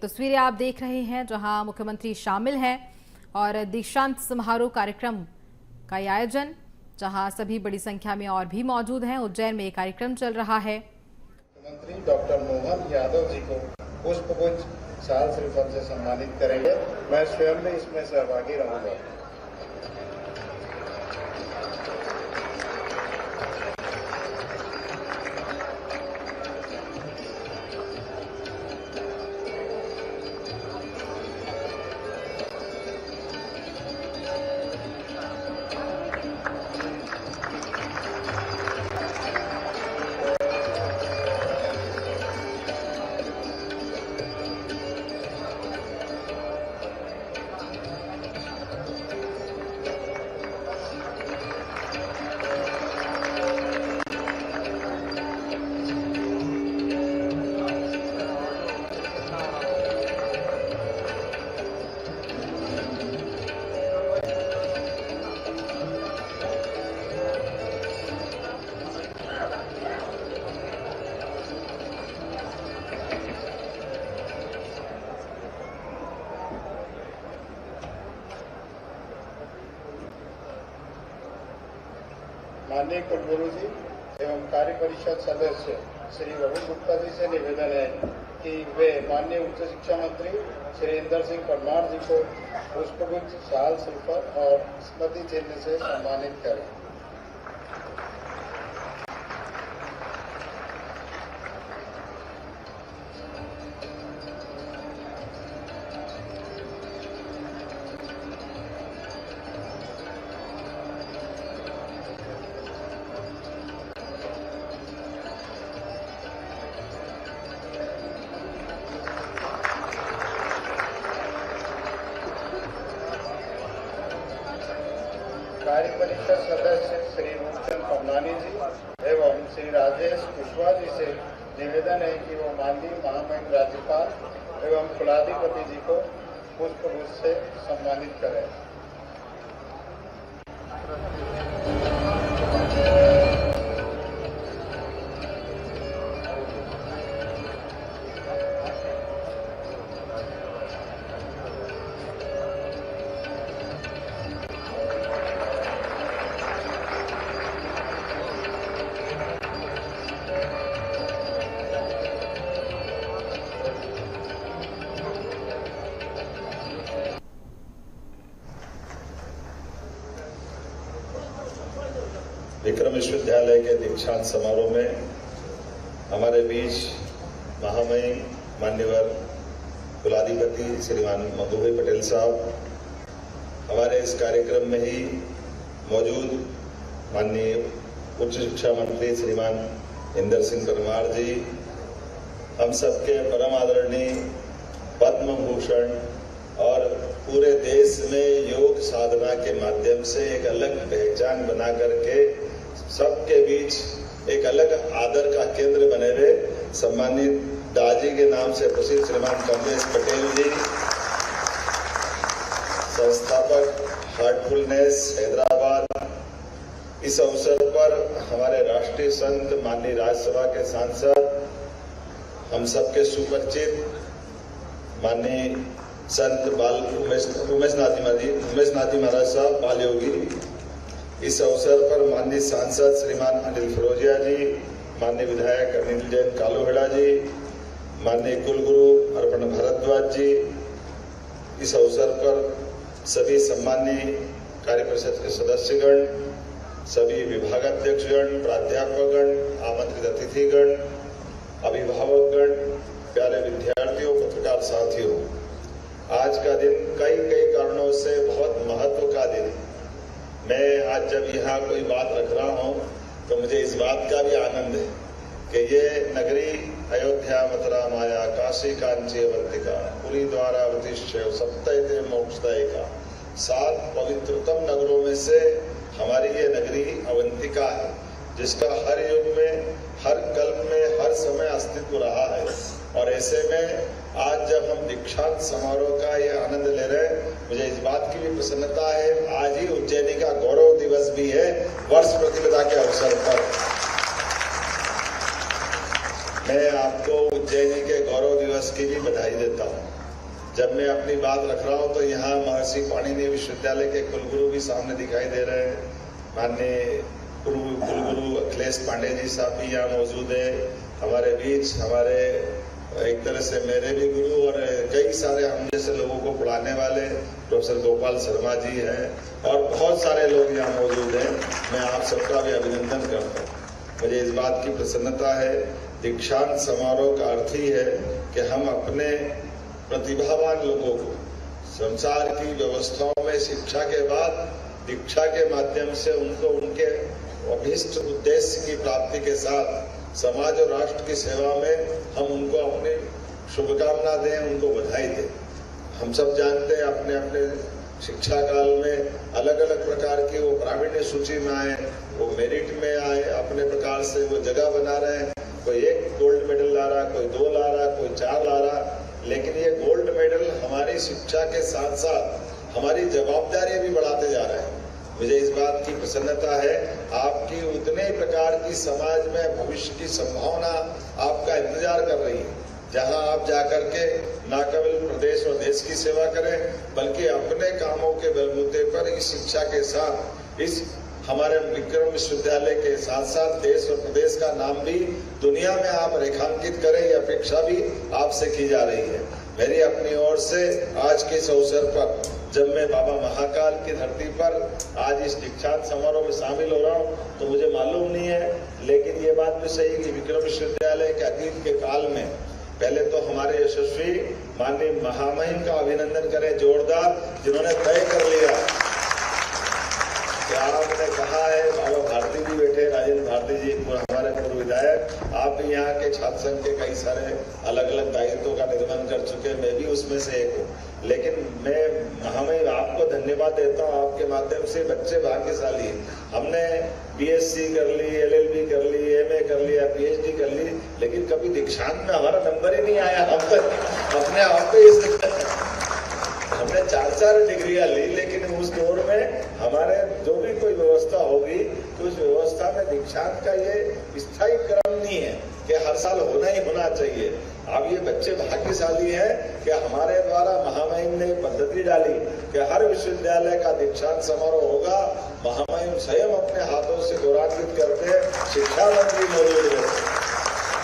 तस्वीरें आप देख रहे हैं जहां मुख्यमंत्री शामिल हैं और दीक्षांत समारोह कार्यक्रम का आयोजन, जहां सभी बड़ी संख्या में और भी मौजूद हैं। उज्जैन में ये कार्यक्रम चल रहा है। मुख्यमंत्री डॉक्टर मोहन यादव जी को पुष्पगुच्छ शाल श्रीफल से सम्मानित करेंगे। मैं स्वयं भी इसमें सहभागी रहूंगा। माननीय कुलगुरु जी एवं कार्य परिषद सदस्य श्री वरुण गुप्ता जी से निवेदन है कि वे माननीय उच्च शिक्षा मंत्री श्री इंदर सिंह परमार जी को पुष्पगुच्छ शाल श्रीफल और स्मृति चिन्ह से सम्मानित करें। कार्य परिषद सदस्य श्री रूपचंद पमनानी जी एवं श्री राजेश कुशवाहा जी से निवेदन है कि वो माननीय महामहिम राज्यपाल एवं कुलाधिपति जी को पुष्पगुच्छ से सम्मानित करें। विक्रम विश्वविद्यालय के दीक्षांत समारोह में हमारे बीच महामहिम मान्यवर कुलाधिपति श्रीमान मधुभाई पटेल साहब, हमारे इस कार्यक्रम में ही मौजूद माननीय उच्च शिक्षा मंत्री श्रीमान इंदर सिंह परमार जी, हम सबके परम आदरणीय पद्म भूषण और पूरे देश में योग साधना के माध्यम से एक अलग पहचान बना करके सबके बीच एक अलग आदर का केंद्र बने हुए सम्मानित दाजी के नाम से प्रसिद्ध श्रीमान कमलेश पटेल जी, संस्थापक हार्टफुलनेस हैदराबाद, इस अवसर पर हमारे राष्ट्रीय संत माननीय राज्यसभा के सांसद, हम सबके सुपरिचित माननीय संत उमेश नाथी महाराज साहब बाल योगी, इस अवसर पर माननीय सांसद श्रीमान अनिल फिरोजिया जी, माननीय विधायक अनिल जैन कालोहेड़ा जी, माननीय कुलगुरु अर्पण भारद्वाज जी, इस अवसर पर सभी सम्मानीय कार्य परिषद के सदस्यगण, सभी विभागाध्यक्षगण, प्राध्यापकगण, आमंत्रित अतिथिगण, अभिभावकगण, प्यारे विद्यार्थियों, पत्रकार साथियों, आज का दिन कई कारणों से बहुत महत्व का दिन। मैं आज जब यहाँ कोई बात रख रहा हूँ तो मुझे इस बात का भी आनंद है कि ये नगरी अयोध्या, मथुरा, माया, काशी, कांची, अवंतिका, पुरी, द्वारा, वतिष्ठ, सप्तैते मोक्षदायिका, 7 पवित्रतम नगरों में से हमारी ये नगरी अवंतिका है, जिसका हर युग में, हर कल्प में, हर समय अस्तित्व रहा है। और ऐसे में आज जब हम दीक्षांत समारोह का ये आनंद ले रहे हैं, मुझे इस बात की भी प्रसन्नता है, आज ही उज्जैनी का गौरव दिवस भी है, वर्ष प्रतिपदा के अवसर पर। मैं आपको उज्जैनी के गौरव दिवस की भी बधाई देता हूँ। जब मैं अपनी बात रख रहा हूँ तो यहाँ महर्षि पाणिनि विश्वविद्यालय के कुलगुरु भी सामने दिखाई दे रहे हैं। माननीय कुलगुरु अखिलेश पांडे जी साहब भी यहाँ मौजूद है हमारे बीच। हमारे एक तरह से मेरे भी गुरु और कई सारे हम जैसे लोगों को पढ़ाने वाले प्रोफेसर गोपाल शर्मा जी हैं और बहुत सारे लोग यहाँ मौजूद हैं। मैं आप सबका भी अभिनंदन करता हूँ। मुझे इस बात की प्रसन्नता है, दीक्षांत समारोह का अर्थ ही है कि हम अपने प्रतिभावान लोगों को संसार की व्यवस्थाओं में शिक्षा के बाद दीक्षा के माध्यम से उनको उनके अभीष्ट उद्देश्य की प्राप्ति के साथ समाज और राष्ट्र की सेवा में हम उनको अपनी शुभकामना दें, उनको बधाई दें। हम सब जानते हैं अपने अपने शिक्षा काल में अलग अलग प्रकार की वो प्रावीण्य सूची में आए, वो मेरिट में आए, अपने प्रकार से वो जगह बना रहे हैं। कोई 1 गोल्ड मेडल ला रहा, कोई 2 ला रहा, कोई 4 ला रहा, लेकिन ये गोल्ड मेडल हमारी शिक्षा के साथ साथ हमारी जवाबदारी भी बढ़ाते जा रहे हैं। मुझे इस बात की प्रसन्नता है, आपकी उतने प्रकार की समाज में भविष्य की संभावना आपका इंतजार कर रही है, जहां आप जाकर के न केवल प्रदेश और देश की सेवा करें बल्कि अपने कामों के बलबूते पर इस शिक्षा के साथ इस हमारे विक्रम विश्वविद्यालय के साथ साथ देश और प्रदेश का नाम भी दुनिया में आप रेखांकित करें, ये अपेक्षा भी आपसे की जा रही है। मेरी अपनी ओर से आज के इस अवसर पर जब मैं बाबा महाकाल की धरती पर आज इस दीक्षांत समारोह में शामिल हो रहा हूँ तो मुझे मालूम नहीं है, लेकिन ये बात भी सही कि विक्रम विश्वविद्यालय के अतीत के काल में पहले तो हमारे यशस्वी माननीय महामहिम का अभिनंदन करें जोरदार, जिन्होंने तय कर लिया कि आपने कहा है, बाबा भारती जी बैठे, राजेंद्र भारती जी हमारे पूर्व विधायक, आप भी यहाँ के छात्र संघ के कई सारे अलग अलग दायित्वों का निर्वहन कर चुके, मैं भी उसमें से एक हूँ। लेकिन मैं महामहिम आपको धन्यवाद देता हूँ, आपके माध्यम से बच्चे भाग्यशाली हैं। हमने BSc कर ली, LLB कर ली, MA कर लिया, PhD कर ली, लेकिन कभी दीक्षांत में हमारा नंबर ही नहीं आया। हम तो अपने आप पे हमने 4 डिग्रियां ली, लेकिन उस दौर में हमारे जो भी कोई व्यवस्था होगी तो उस व्यवस्था में दीक्षांत का ये स्थायी क्रम नहीं है कि हर साल होना ही होना चाहिए। अब ये बच्चे भाग्यशाली हैं कि हमारे द्वारा महामहिम ने पद्धति डाली कि हर विश्वविद्यालय का दीक्षांत समारोह होगा। महामहिम स्वयं अपने हाथों से गौरवान्वित करते, शिक्षा मंत्री मौजूद है।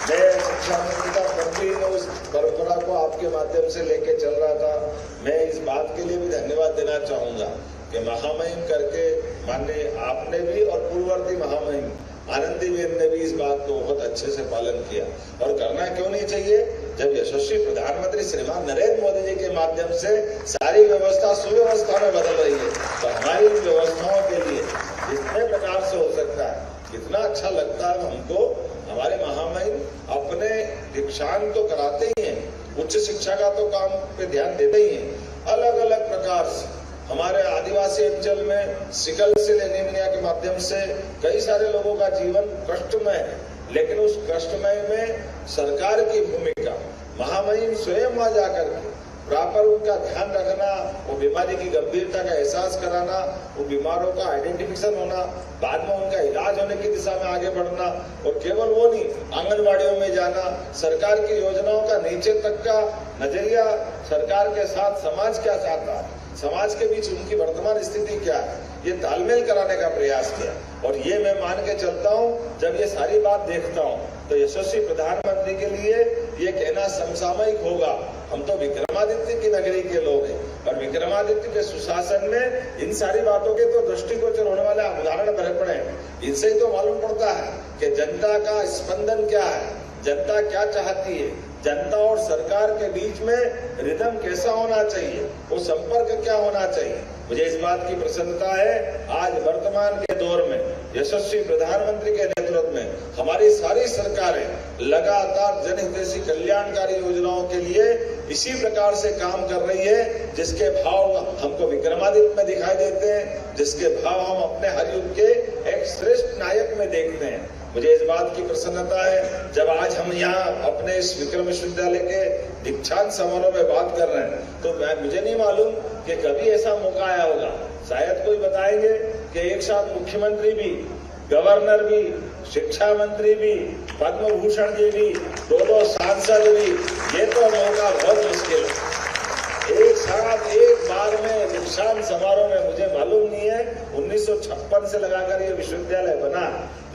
मैं शिक्षा मंत्री का मंत्री उस परंपरा को आपके माध्यम से लेके चल रहा था। मैं इस बात के लिए भी धन्यवाद देना चाहूंगा कि महामहिम करके माननीय आपने भी और पूर्ववर्ती महामहिम आनंदीबेन ने भी इस बात को बहुत अच्छे से पालन किया। और करना क्यों नहीं चाहिए, जब यशस्वी प्रधानमंत्री श्रीमान नरेंद्र मोदी जी के माध्यम से सारी व्यवस्था सुव्यवस्था में बदल रही है, तो हमारी व्यवस्थाओं के लिए जितने प्रकार से हो सकता है, कितना अच्छा लगता है हमको। हमारे महामहिम अपने दीक्षांत तो कराते ही हैं, उच्च शिक्षा का तो काम पे ध्यान देते ही हैं। अलग अलग प्रकार से हमारे आदिवासी अंचल में सिकल सेल एनीमिया के माध्यम से कई सारे लोगों का जीवन कष्टमय है, लेकिन उस कष्टमय में सरकार की भूमिका, महामहिम स्वयं वहां जाकर के प्रॉपर उनका ध्यान रखना, वो बीमारी की गंभीरता का एहसास कराना, वो बीमारों का आइडेंटिफिकेशन होना, बाद में उनका इलाज होने की दिशा में आगे बढ़ना, और केवल वो नहीं, आंगनबाड़ियों में जाना, सरकार की योजनाओं का नीचे तक का नजरिया, सरकार के साथ समाज क्या चाहता है, समाज के बीच उनकी वर्तमान स्थिति क्या है, ये तालमेल कराने का प्रयास किया। और ये मैं मान के चलता हूँ, जब ये सारी बात देखता हूँ तो यशस्वी प्रधानमंत्री के लिए ये कहना समसामयिक होगा। हम तो विक्रमादित्य की नगरी के लोग हैं, और विक्रमादित्य के सुशासन में इन सारी बातों के तो दृष्टिगोचर होने वाले उदाहरण भरे पड़े हैं। इनसे ही तो मालूम पड़ता है कि जनता का स्पंदन क्या है, जनता क्या चाहती है, जनता और सरकार के बीच में रिदम कैसा होना चाहिए, वो संपर्क क्या होना चाहिए। मुझे इस बात की प्रसन्नता है, आज वर्तमान के दौर में यशस्वी प्रधानमंत्री के नेतृत्व में हमारी सारी सरकारें लगातार जनहितैषी कल्याणकारी योजनाओं के लिए इसी प्रकार से काम कर रही है, जिसके भाव हमको विक्रमादित्य में दिखाई देते हैं, जिसके भाव हम अपने हर युग के एक श्रेष्ठ नायक में देखते हैं। मुझे इस बात की प्रसन्नता है, जब आज हम यहाँ अपने इस विक्रम विश्वविद्यालय के दीक्षांत समारोह में बात कर रहे हैं, तो मुझे नहीं मालूम कि कभी ऐसा मौका आया होगा। शायद कोई बताएंगे कि एक साथ मुख्यमंत्री भी, गवर्नर भी, शिक्षा मंत्री भी, पद्म भूषण जी भी, 2 सांसद भी, ये तो मौका बहुत मुश्किल है। एक साथ एक बार में दीक्षांत समारोह में, मुझे मालूम नहीं है 1956 से लगाकर ये विश्वविद्यालय बना,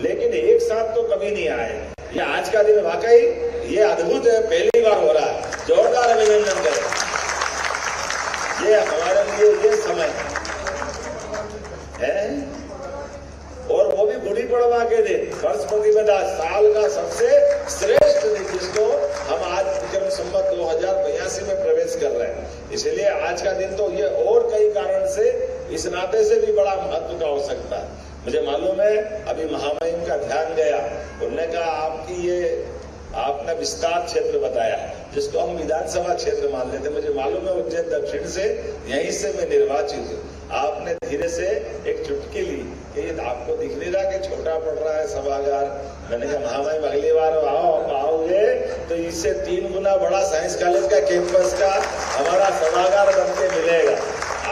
लेकिन एक साथ तो कभी नहीं आए। ये आज का दिन वाकई ये अद्भुत है, पहली बार हो रहा है। जोरदार अभिनंदन करें। ये हमारे लिए ये समय है, और वो भी गुड़ी पड़वा के दिन, वर्ष प्रतिपदा, साल का सबसे श्रेष्ठ दिन, जिसको हम आज विक्रम संवत 2082 में प्रवेश कर रहे हैं। इसलिए आज का दिन तो ये और कई कारण से इस नाते से भी बड़ा महत्व का हो सकता है। मुझे मालूम है अभी महामहिम का ध्यान गया, उन्होंने कहा आपने विस्तार क्षेत्र बताया, जिसको हम विधानसभा क्षेत्र मान लेते। मुझे मालूम है उज्जैन दक्षिण से, यहीं से मैं निर्वाचित हूँ। आपने धीरे से एक चुटकी ली कि आपको दिख नहीं रहा कि छोटा पड़ रहा है सभागार। मैंने कहा महामहिम अगली बार आओगे तो इससे 3 गुना बड़ा साइंस कॉलेज का कैंपस का हमारा सभागार बन के मिलेगा।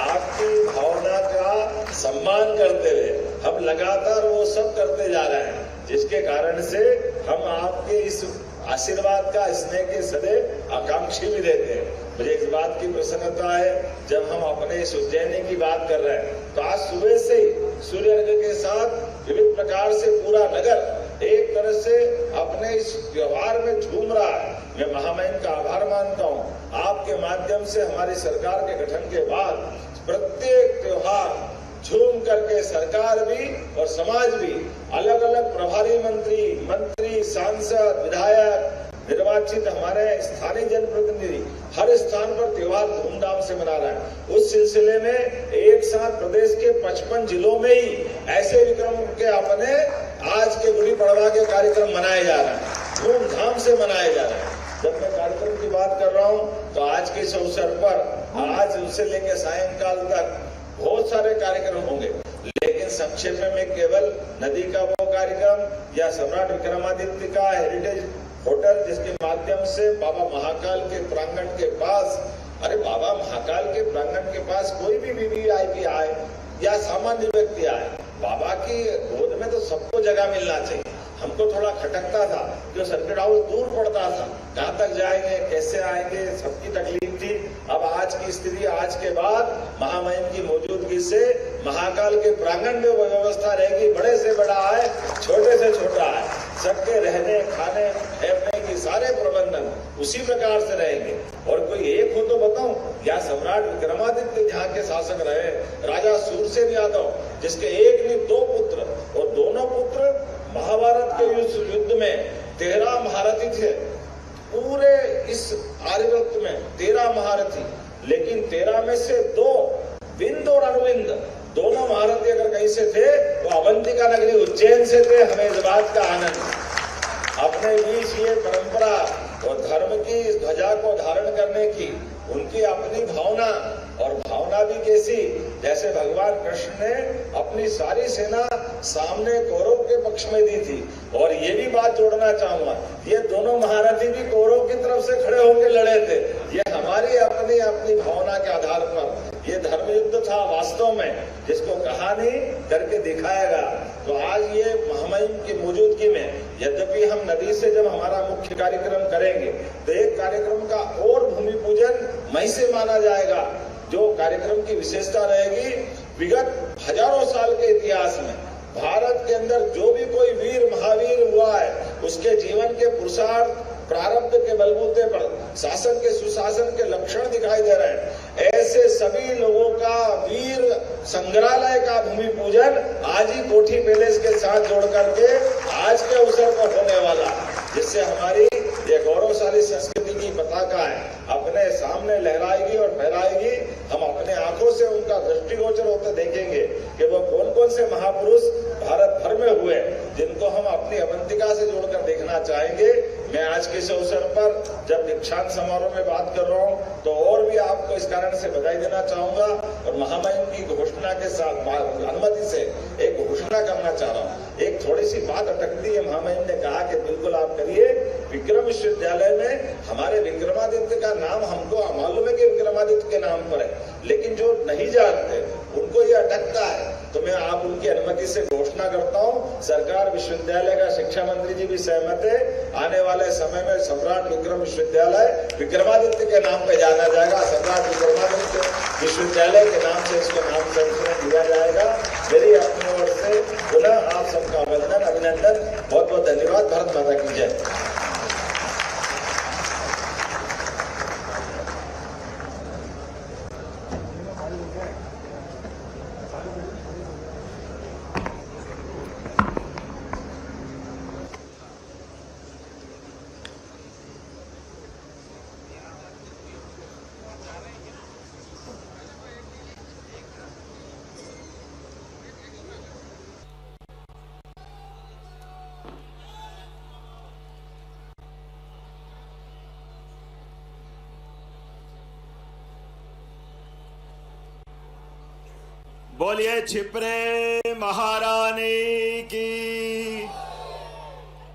आपकी भावना का सम्मान करते हुए हम लगातार वो सब करते जा रहे हैं, जिसके कारण से हम आपके इस आशीर्वाद का, स्नेह के सदैव आकांक्षी भी रहते हैं। मुझे इस बात की प्रसन्नता है, जब हम अपने इस उज्जैनी की बात कर रहे हैं तो आज सुबह से ही सूर्य अर्घ्य के साथ विविध प्रकार से पूरा नगर एक तरह से अपने इस त्योहार में झूम रहा है। मैं महामहिम का आभार मानता हूँ। आपके माध्यम से हमारी सरकार के गठन के बाद प्रत्येक त्योहार झूम करके सरकार भी और समाज भी, अलग अलग प्रभारी मंत्री, सांसद, विधायक, निर्वाचित हमारे स्थानीय जनप्रतिनिधि हर स्थान पर त्योहार धूमधाम से मना रहे हैं। उस सिलसिले में एक साथ प्रदेश के 55 जिलों में ही ऐसे विक्रम के अपने आज के गुड़ी पड़वा के कार्यक्रम मनाए जा रहे हैं, धूमधाम से मनाए जा रहे हैं। जब मैं कार्यक्रम की बात कर रहा हूँ तो आज के इस अवसर पर आज से लेकर सायंकाल तक बहुत सारे कार्यक्रम होंगे, लेकिन संक्षेप में केवल नदी का वो कार्यक्रम या सम्राट विक्रमादित्य का हेरिटेज होटल, जिसके माध्यम से बाबा महाकाल के प्रांगण के पास, अरे बाबा महाकाल के प्रांगण के पास कोई भी वीवीआईपी आए या सामान्य व्यक्ति आए, बाबा की गोद में तो सबको जगह मिलना चाहिए। हमको थोड़ा खटकता था, जो सर्किट हाउस दूर पड़ता था, कहाँ तक जाएंगे, कैसे आएंगे, सबकी तकलीफ थी। अब आज की स्थिति, आज के बाद महामहिम की मौजूदगी से महाकाल के प्रांगण में वो व्यवस्था रहेगी, बड़े से बड़ा है, छोटे से छोटा है, सबके रहने, खाने, ठहरने की सारे प्रबंधन उसी प्रकार से रहेंगे। और कोई एक हो तो बताऊं, या सम्राट विक्रमादित्य जहाँ के शासक रहे, राजा सूरसेन यादव, जिसके एक नहीं 2 पुत्र, और दोनों पुत्र महाभारत के युद्ध में 13 महारथी थे। पूरे इस आर्यवर्त में 13 महारथी, लेकिन 13 में से 2 विंद और अनुविंद, दोनों महारथी अगर कहीं से थे तो अवंतिका नगरी उज्जैन से थे। हमें इस बात का आनंद, अपने बीच ये परंपरा और धर्म की ध्वजा को धारण करने की उनकी अपनी भावना, और भावना भी कैसी, जैसे भगवान कृष्ण ने अपनी सारी सेना सामने कौरव के पक्ष में दी थी। और ये भी बात जोड़ना चाहूंगा, ये दोनों महारथी भी कौरव की तरफ से खड़े होकर लड़े थे। ये हमारी अपनी अपनी भावना के आधार पर ये धर्म युद्ध था वास्तव में, जिसको कहानी करके दिखाया गया। तो आज ये महामहिम की मौजूदगी में, यद्यपि हम नदी से जब हमारा मुख्य कार्यक्रम करेंगे तो एक कार्यक्रम का और भूमि पूजन मई से माना जाएगा, जो कार्यक्रम की विशेषता रहेगी। विगत हजारों साल के इतिहास में भारत के अंदर जो भी कोई वीर महावीर हुआ है, उसके जीवन के पुरुषार्थ प्रारब्ध के बलबूते पर शासन के सुशासन के लक्षण दिखाई दे रहे हैं। ऐसे सभी लोगों का वीर संग्रहालय का भूमि पूजन आज ही कोठी पैलेस के साथ जोड़ करके आज के अवसर पर होने वाला, जिससे हमारी ये गौरवशाली संस्कृति की पताका है अपने सामने लहराएगी और फहराएगी। हम अपने आंखों से उनका दृष्टिगोचर होते देखेंगे कि वो कौन कौन से महापुरुष भारत भर में हुए, जिनको हम अपनी अवंतिका से जोड़कर देखना चाहेंगे। मैं आज के इस अवसर पर जब दीक्षांत समारोह में बात कर रहा हूं तो और भी आपको इस कारण से बधाई देना चाहूंगा, और महामहिम की घोषणा के साथ अनुमति से एक घोषणा करना चाह रहा हूं। एक थोड़ी सी बात अटकती है, महामहिम ने कहा कि बिल्कुल आप करिए। विक्रम विश्वविद्यालय में हमारे विक्रमादित्य का नाम हमको मालूम है कि विक्रमादित्य के नाम पर है, लेकिन जो नहीं जानते उनको ये अटकता है तो मैं आप उनकी अनुमति से घोषणा करता हूं, सरकार विश्वविद्यालय का शिक्षा मंत्री जी भी सहमत है, आने वाले समय में सम्राट विक्रम विश्वविद्यालय विक्रमादित्य के नाम पे जाना जाएगा। सम्राट विक्रमादित्य विश्वविद्यालय के नाम से इसको नाम संशोधन दिया जाएगा। मेरी अपनी ओर से पुनः आप सबका वंदन, अभिनंदन, बहुत बहुत धन्यवाद। भारत माता की जय। बोलिए छिपरे महारानी की,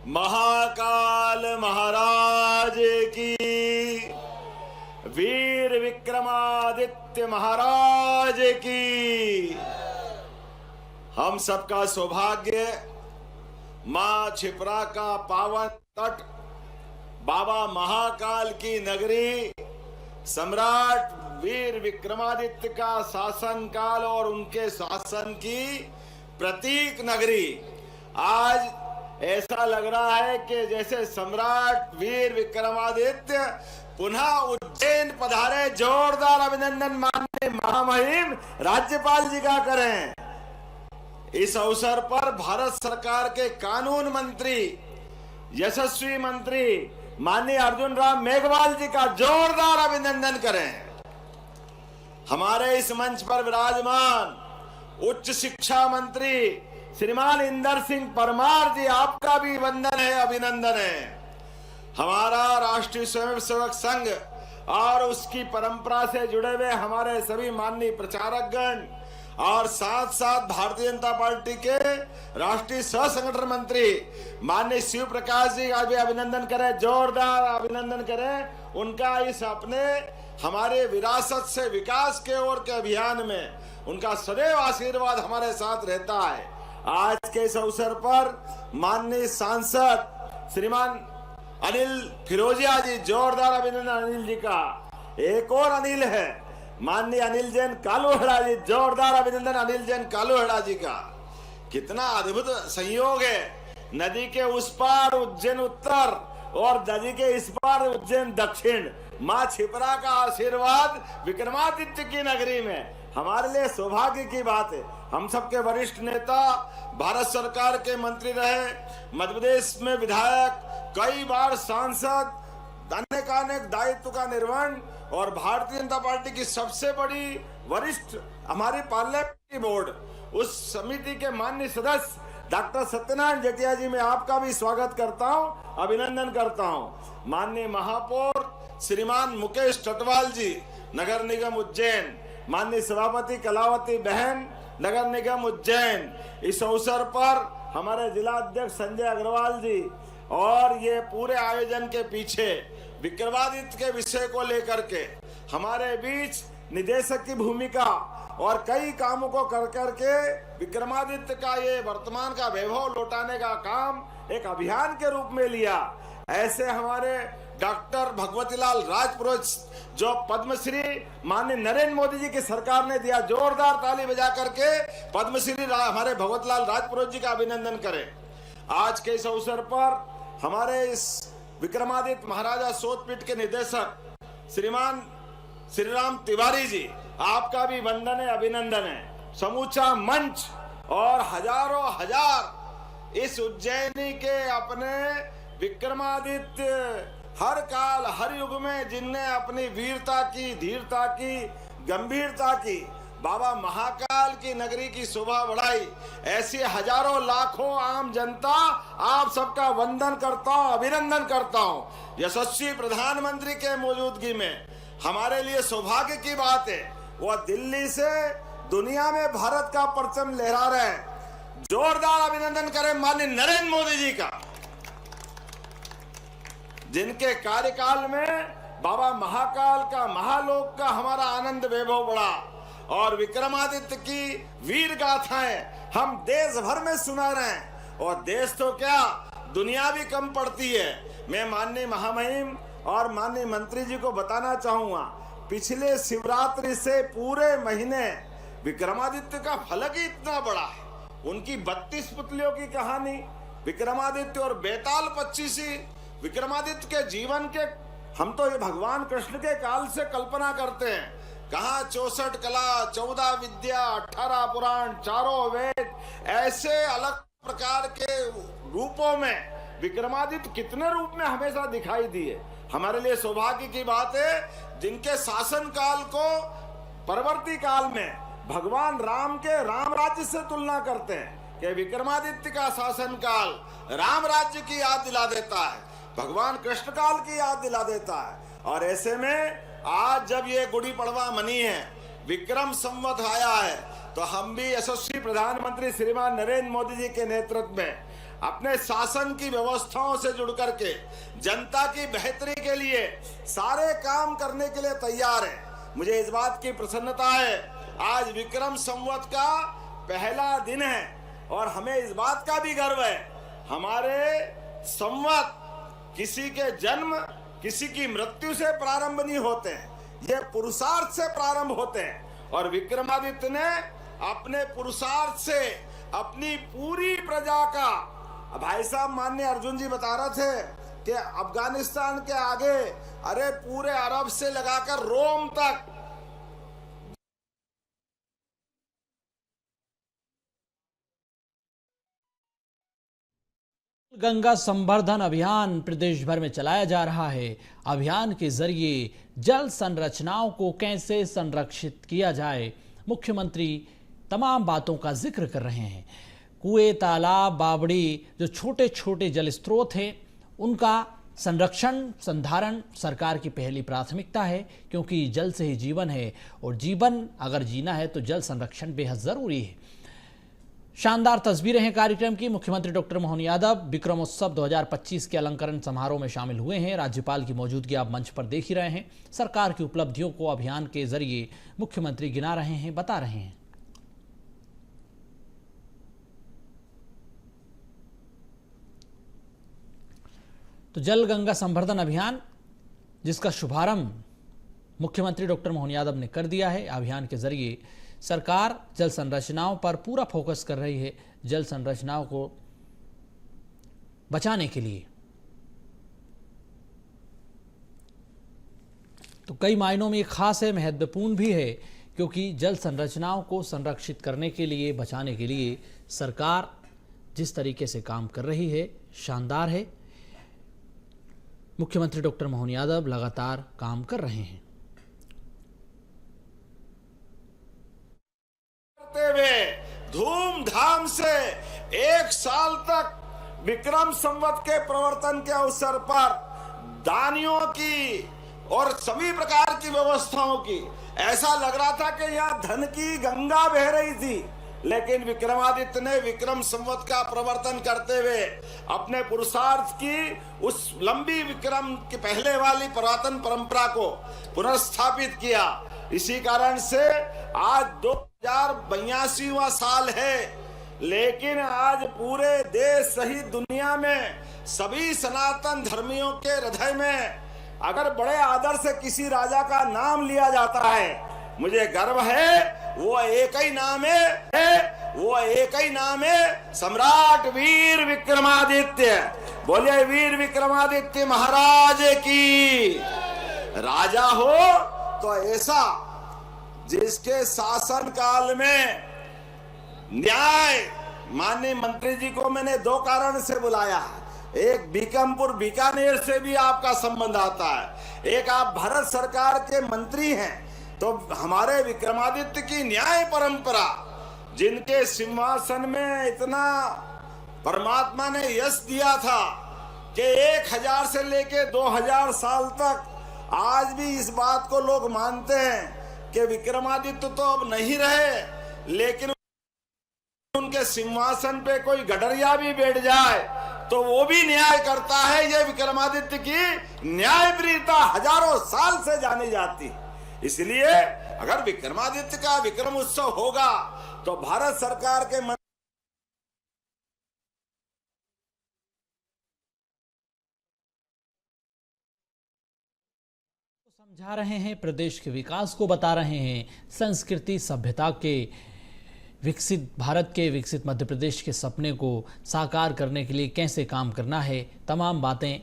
महाकाल महाराज की, वीर विक्रमादित्य महाराज की। हम सबका सौभाग्य मां छिपरा का पावन तट, बाबा महाकाल की नगरी, सम्राट वीर विक्रमादित्य का शासन काल और उनके शासन की प्रतीक नगरी। आज ऐसा लग रहा है कि जैसे सम्राट वीर विक्रमादित्य पुनः उज्जैन पधारे। जोरदार अभिनंदन माननीय महामहिम राज्यपाल जी का करें। इस अवसर पर भारत सरकार के कानून मंत्री, यशस्वी मंत्री माननीय अर्जुन राम मेघवाल जी का जोरदार अभिनंदन करें। हमारे इस मंच पर विराजमान उच्च शिक्षा मंत्री श्रीमान इंदर सिंह परमार जी, आपका भी वंदन है, अभिनंदन है। हमारा राष्ट्रीय स्वयंसेवक संघ और उसकी परंपरा से जुड़े हुए हमारे सभी माननीय प्रचारकगण और साथ साथ भारतीय जनता पार्टी के राष्ट्रीय सह संगठन मंत्री माननीय शिव प्रकाश जी का भी अभिनंदन करें, जोरदार अभिनंदन करें। उनका इस अपने हमारे विरासत से विकास के ओर के अभियान में उनका सदैव आशीर्वाद हमारे साथ रहता है। आज के इस अवसर पर माननीय सांसद श्रीमान अनिल फिरोजिया जी, जोरदार अभिनंदन अनिल जी का। एक और अनिल है माननीय अनिल जैन कालूहेड़ा जी, जोरदार अभिनंदन अनिल जैन कालूहेड़ा जी का। कितना अद्भुत संयोग है, नदी के उस पार उज्जैन उत्तर और नदी के इस पार उज्जैन दक्षिण। मां छिपरा का आशीर्वाद विक्रमादित्य की नगरी में हमारे लिए सौभाग्य की बात है। हम सबके वरिष्ठ नेता, भारत सरकार के मंत्री रहे, मध्य प्रदेश में विधायक, कई बार सांसद, अनेक दायित्व का निर्वहन और भारतीय जनता पार्टी की सबसे बड़ी वरिष्ठ हमारी पार्लियामेंट्री बोर्ड, उस समिति के माननीय सदस्य डॉक्टर सत्यनारायण जटिया जी, मैं आपका भी स्वागत करता हूं, अभिनंदन करता हूं। माननीय महापौर श्रीमान मुकेश टटवाल जी, नगर निगम उज्जैन, माननीय सभापति कलावती बहन, नगर निगम उज्जैन। इस अवसर पर हमारे जिला अध्यक्ष संजय अग्रवाल जी और ये पूरे आयोजन के पीछे विक्रमादित्य के विषय को लेकर के हमारे बीच निदेशक की भूमिका और कई कामों को कर करके विक्रमादित्य का ये वर्तमान का वैभव लौटाने का काम एक अभियान के रूप में लिया। ऐसे हमारे डॉक्टर भगवतीलाल राजपुरोहित जो पद्मश्री माननीय नरेंद्र मोदी जी की सरकार ने दिया, जोरदार ताली बजा करके पद्मश्री हमारे भगवतीलाल राजपुरोहित जी का अभिनंदन करें। आज के इस अवसर पर हमारे इस विक्रमादित्य महाराजा शोधपीठ के निदेशक श्रीमान श्रीराम तिवारी जी, आपका भी वंदन है, अभिनंदन है। समूचा मंच और हजारों हजार इस उज्जैनी के अपने विक्रमादित्य हर काल हर युग में जिनने अपनी वीरता की, धीरता की, गंभीरता की, बाबा महाकाल की नगरी की शोभा बढ़ाई, ऐसी हजारों लाखों आम जनता आप सबका वंदन करता हूं, अभिनंदन करता हूं। यशस्वी प्रधानमंत्री के मौजूदगी में हमारे लिए सौभाग्य की बात है, वह दिल्ली से दुनिया में भारत का परचम लहरा रहे हैं। जोरदार अभिनंदन करें माननीय नरेंद्र मोदी जी का, जिनके कार्यकाल में बाबा महाकाल का, महालोक का हमारा आनंद वैभव बढ़ा। और विक्रमादित्य की वीर गाथाएं हम देश भर में सुना रहे हैं, और देश तो क्या दुनिया भी कम पड़ती है। मैं माननीय महामहिम और माननीय मंत्री जी को बताना चाहूंगा, पिछले शिवरात्रि से पूरे महीने विक्रमादित्य का फलक ही इतना बड़ा है। उनकी 32 पुतलियों की कहानी, विक्रमादित्य और बेताल 25, विक्रमादित्य के जीवन के हम तो ये भगवान कृष्ण के काल से कल्पना करते हैं। कहाँ 64 कला, 14 विद्या, 18 पुराण, 4 वेद, ऐसे अलग प्रकार के रूपों में विक्रमादित्य कितने रूप में हमेशा दिखाई दिए। हमारे लिए सौभाग्य की बात है जिनके शासन काल को परवर्ती काल में भगवान राम के राम राज्य से तुलना करते हैं कि विक्रमादित्य का शासन काल राम राज्य की याद दिला देता है, भगवान कृष्ण काल की याद दिला देता है। और ऐसे में आज जब ये गुड़ी पड़वा मनी है, विक्रम संवत आया है, तो हम भी यशस्वी प्रधानमंत्री श्रीमान नरेंद्र मोदी जी के नेतृत्व में अपने शासन की व्यवस्थाओं से जुड़ करके जनता की बेहतरी के लिए सारे काम करने के लिए तैयार है। मुझे इस बात की प्रसन्नता है, आज विक्रम संवत का पहला दिन है और हमें इस बात का भी गर्व है, हमारे संवत किसी के जन्म, किसी की मृत्यु से प्रारंभ नहीं होते हैं, ये पुरुषार्थ से प्रारंभ होते हैं। और विक्रमादित्य ने अपने पुरुषार्थ से अपनी पूरी प्रजा का, भाई साहब माननीय अर्जुन जी बता रहे थे कि अफगानिस्तान के आगे अरे पूरे अरब से लगाकर रोम तक गंगा संवर्धन अभियान प्रदेश भर में चलाया जा रहा है। अभियान के जरिए जल संरचनाओं को कैसे संरक्षित किया जाए, मुख्यमंत्री तमाम बातों का जिक्र कर रहे हैं। कुएं, तालाब, बावड़ी, जो छोटे छोटे जल स्रोत हैं, उनका संरक्षण, संधारण सरकार की पहली प्राथमिकता है, क्योंकि जल से ही जीवन है और जीवन अगर जीना है तो जल संरक्षण बेहद जरूरी है। शानदार तस्वीरें हैं कार्यक्रम की। मुख्यमंत्री डॉक्टर मोहन यादव विक्रमोत्सव 2025 के अलंकरण समारोह में शामिल हुए हैं। राज्यपाल की मौजूदगी आप मंच पर देख ही रहे हैं। सरकार की उपलब्धियों को अभियान के जरिए मुख्यमंत्री गिना रहे हैं, बता रहे हैं। तो जल गंगा संवर्धन अभियान, जिसका शुभारंभ मुख्यमंत्री डॉक्टर मोहन यादव ने कर दिया है। अभियान के जरिए सरकार जल संरचनाओं पर पूरा फोकस कर रही है, जल संरचनाओं को बचाने के लिए। तो कई मायनों में ये खास है, महत्वपूर्ण भी है, क्योंकि जल संरचनाओं को संरक्षित करने के लिए, बचाने के लिए सरकार जिस तरीके से काम कर रही है, शानदार है। मुख्यमंत्री डॉक्टर मोहन यादव लगातार काम कर रहे हैं। धूमधाम से 1 साल तक विक्रम संवत के प्रवर्तन के अवसर पर दानियों की और सभी प्रकार की व्यवस्थाओं की, ऐसा लग रहा था कि यहाँ धन की गंगा बह रही थी, लेकिन विक्रमादित्य ने विक्रम संवत का प्रवर्तन करते हुए अपने पुरुषार्थ की उस लंबी विक्रम के पहले वाली पुरातन परंपरा को पुनर्स्थापित किया। इसी कारण से आज 2082वां साल है, लेकिन आज पूरे देश सहित दुनिया में सभी सनातन धर्मियों के हृदय में अगर बड़े आदर से किसी राजा का नाम लिया जाता है, मुझे गर्व है, वो एक ही नाम है, वो एक ही नाम है, सम्राट वीर विक्रमादित्य। बोलिए वीर विक्रमादित्य महाराज की। राजा हो तो ऐसा जिसके शासन काल में न्याय, माननीय मंत्री जी को मैंने 2 कारण से बुलाया है। एक बीकमपुर बीकानेर से भी आपका संबंध आता है, एक आप भारत सरकार के मंत्री हैं, तो हमारे विक्रमादित्य की न्याय परंपरा, जिनके सिंहासन में इतना परमात्मा ने यश दिया था कि 1000 से लेके 2000 साल तक, आज भी इस बात को लोग मानते हैं कि विक्रमादित्य तो अब नहीं रहे, लेकिन उनके सिंहासन पे कोई गडरिया भी बैठ जाए तो वो भी न्याय करता है। ये विक्रमादित्य की न्यायप्रियता हजारों साल से जानी जाती। इसलिए अगर विक्रमादित्य का विक्रम उत्सव होगा तो भारत सरकार के समझा रहे हैं, प्रदेश के विकास को बता रहे हैं, संस्कृति सभ्यता के विकसित भारत के विकसित मध्य प्रदेश के सपने को साकार करने के लिए कैसे काम करना है, तमाम बातें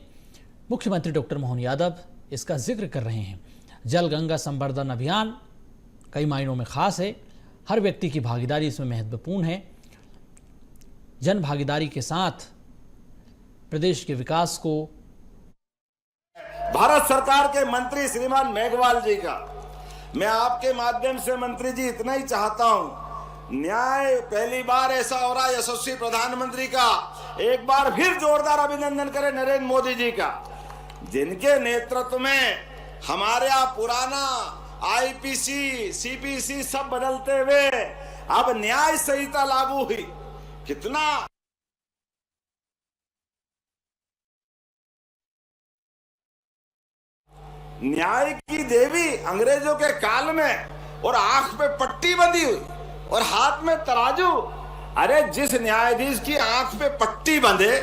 मुख्यमंत्री डॉक्टर मोहन यादव इसका जिक्र कर रहे हैं। जल गंगा संवर्धन अभियान कई मायनों में खास है, हर व्यक्ति की भागीदारी इसमें महत्वपूर्ण है। जन भागीदारी के साथ प्रदेश के विकास को भारत सरकार के मंत्री श्रीमान मेघवाल जी का मैं आपके माध्यम से मंत्री जी इतना ही चाहता हूं, न्याय पहली बार ऐसा हो रहा है, यशस्वी प्रधानमंत्री का एक बार फिर जोरदार अभिनंदन करें नरेंद्र मोदी जी का, जिनके नेतृत्व में हमारे यहाँ पुराना आईपीसी सीपीसी सब बदलते हुए अब न्याय संहिता लागू हुई। कितना न्याय की देवी अंग्रेजों के काल में, और आंख पे पट्टी बंधी हुई और हाथ में तराजू। अरे जिस न्यायाधीश की आंख पे पट्टी बंधे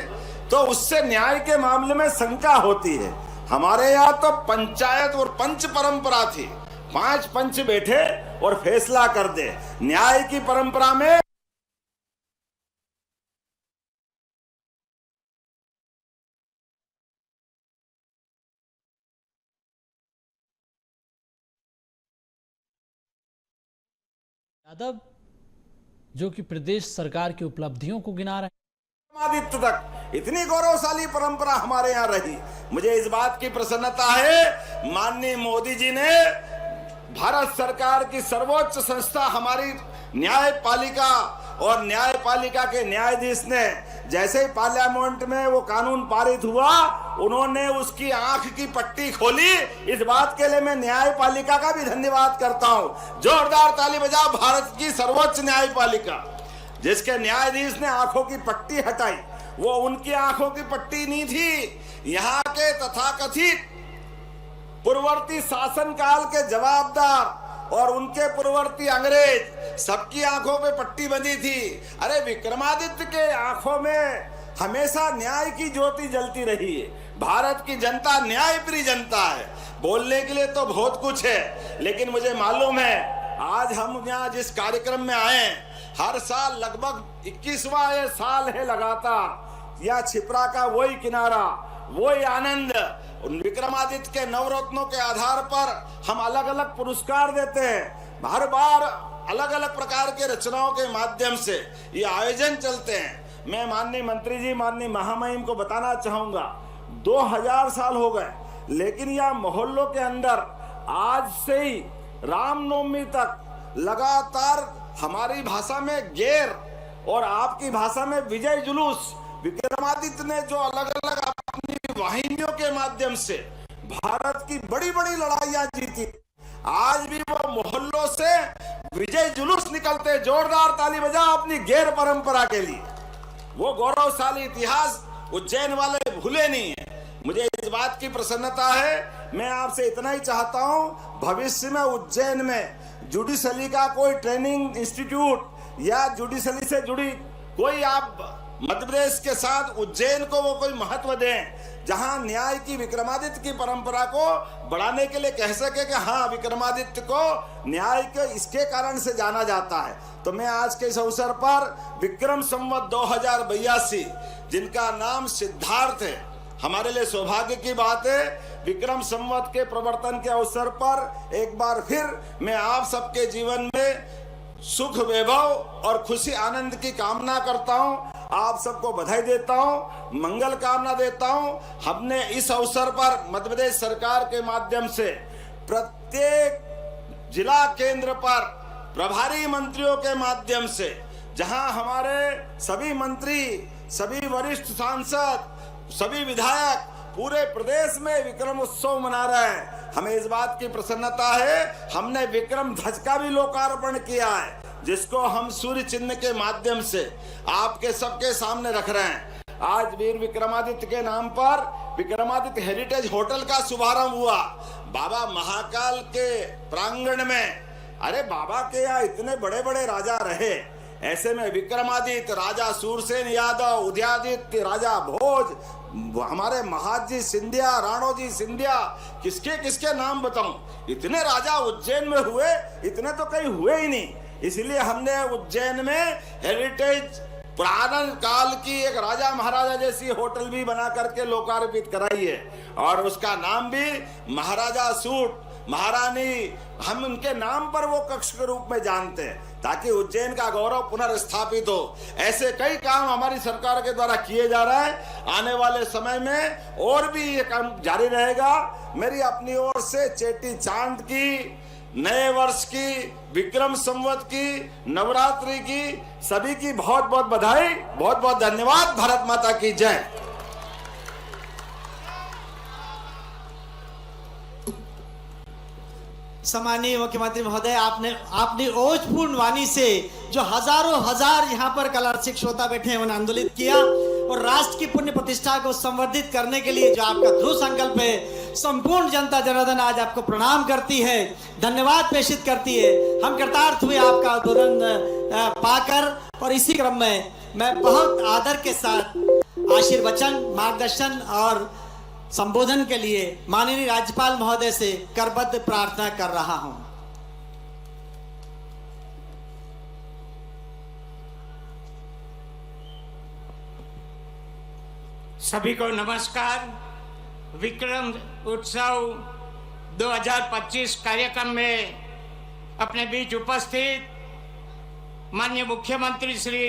तो उससे न्याय के मामले में शंका होती है। हमारे यहाँ तो पंचायत और पंच परंपरा थी, 5 पंच बैठे और फैसला कर दे। न्याय की परंपरा में यादव जो कि प्रदेश सरकार की उपलब्धियों को गिना रहे हैं, आदित्य तक इतनी गौरवशाली परंपरा हमारे यहाँ रही। मुझे इस बात की प्रसन्नता है, माननीय मोदी जी ने भारत सरकार की सर्वोच्च संस्था हमारी न्यायपालिका और न्यायपालिका के न्यायाधीश ने जैसे ही पार्लियामेंट में वो कानून पारित हुआ, उन्होंने उसकी आंख की पट्टी खोली। इस बात के लिए मैं न्यायपालिका का भी धन्यवाद करता हूं। जोरदार ताली बजाओ भारत की सर्वोच्च न्यायपालिका, जिसके न्यायाधीश ने आंखों की पट्टी हटाई। वो उनकी आंखों की पट्टी नहीं थी, यहाँ के तथाकथित पूर्ववर्ती शासन काल के जवाबदार और उनके पूर्ववर्ती अंग्रेज सबकी आंखों पे पट्टी बंधी थी। अरे विक्रमादित्य के आंखों में हमेशा न्याय की ज्योति जलती रही है। भारत की जनता न्याय प्रिय जनता है। बोलने के लिए तो बहुत कुछ है, लेकिन मुझे मालूम है आज हम यहाँ जिस कार्यक्रम में आए, हर साल लगभग 21वां ये साल है लगातार, या छिपरा का वही किनारा, वही आनंद। विक्रमादित्य के नवरत्नों के आधार पर हम अलग अलग पुरस्कार देते हैं। हर बार अलग अलग प्रकार के रचनाओं के माध्यम से ये आयोजन चलते हैं। मैं माननीय मंत्री जी, माननीय महामहिम को बताना चाहूंगा, 2000 साल हो गए, लेकिन यह मोहल्लों के अंदर आज से ही रामनवमी तक लगातार हमारी भाषा में गेर और आपकी भाषा में विजय जुलूस, विक्रमादित्य ने जो अलग अलग अपनी वाहिनियों के माध्यम से भारत की बड़ी बड़ी लड़ाइयां जीती, आज भी वो मोहल्लों से विजय जुलूस निकलते। जोरदार ताली बजाओ अपनी गैर परंपरा के लिए। वो गौरवशाली इतिहास उज्जैन वाले भूले नहीं है। मुझे इस बात की प्रसन्नता है। मैं आपसे इतना ही चाहता हूं, भविष्य में उज्जैन में जुडिशरी का कोई ट्रेनिंग इंस्टीट्यूट या जुडिशरी से जुड़ी कोई आप मध्य प्रदेश के साथ उज्जैन को वो कोई महत्व दें, जहां न्याय की विक्रमादित्य की परंपरा को बढ़ाने के लिए कह सके कि हाँ, विक्रमादित्य को न्याय के इसके कारण से जाना जाता है। तो मैं आज के इस अवसर पर विक्रम संवत 2082 जिनका नाम सिद्धार्थ है, हमारे लिए सौभाग्य की बात है। विक्रम संवत के प्रवर्तन के अवसर पर एक बार फिर मैं आप सबके जीवन में सुख, वैभव और खुशी, आनंद की कामना करता हूं। आप सबको बधाई देता हूं, मंगल कामना देता हूं। हमने इस अवसर पर मध्य प्रदेश सरकार के माध्यम से प्रत्येक जिला केंद्र पर प्रभारी मंत्रियों के माध्यम से, जहां हमारे सभी मंत्री, सभी वरिष्ठ सांसद, सभी विधायक पूरे प्रदेश में विक्रम उत्सव मना रहे हैं, हमें इस बात की प्रसन्नता है। हमने विक्रम ध्वज का भी लोकार्पण किया है, जिसको हम सूर्य चिन्ह के माध्यम से आपके सबके सामने रख रहे हैं। आज वीर विक्रमादित्य के नाम पर विक्रमादित्य हेरिटेज होटल का शुभारंभ हुआ। बाबा महाकाल के प्रांगण में अरे बाबा के यहाँ इतने बड़े बड़े राजा रहे, ऐसे में विक्रमादित्य राजा सूरसेन यादव, उदयादित्य राजा भोज, हमारे महाजी सिंधिया, राणोजी सिंधिया, किसके किसके नाम बताऊं, इतने राजा उज्जैन में हुए, इतने तो कहीं हुए ही नहीं। इसलिए हमने उज्जैन में हेरिटेज पुराना काल की एक राजा महाराजा जैसी होटल भी बना करके लोकार्पित कराई है, और उसका नाम भी महाराजा सूट, महारानी, हम उनके नाम पर वो कक्ष के रूप में जानते हैं, ताकि उज्जैन का गौरव पुनर्स्थापित हो। ऐसे कई काम हमारी सरकार के द्वारा किए जा रहा है। आने वाले समय में और भी ये काम जारी रहेगा। मेरी अपनी ओर से चेटी चांद की, नए वर्ष की, विक्रम संवत की, नवरात्रि की सभी की बहुत बहुत बधाई, बहुत बहुत धन्यवाद। भारत माता की जय। सम्माननीय मुख्यमंत्री महोदय, आपने ओजपूर्ण वाणी से जो हजारों हजार यहाँ पर कलारसिक श्रोता बैठे हैं उन्हें आंदोलित किया, और राष्ट्र की पुण्य प्रतिष्ठा को संवर्धित करने के लिए जो आपका दृढ़ संकल्प है, संपूर्ण जनता जनार्दन आज आपको प्रणाम करती है, धन्यवाद प्रेषित करती है। हम कृतार्थ हुए आपका उद्बोधन पाकर, और इसी क्रम में मैं बहुत आदर के साथ आशीर्वचन, मार्गदर्शन और संबोधन के लिए माननीय राज्यपाल महोदय से करबद्ध प्रार्थना कर रहा हूं। सभी को नमस्कार। विक्रम उत्सव 2025 कार्यक्रम में अपने बीच उपस्थित माननीय मुख्यमंत्री श्री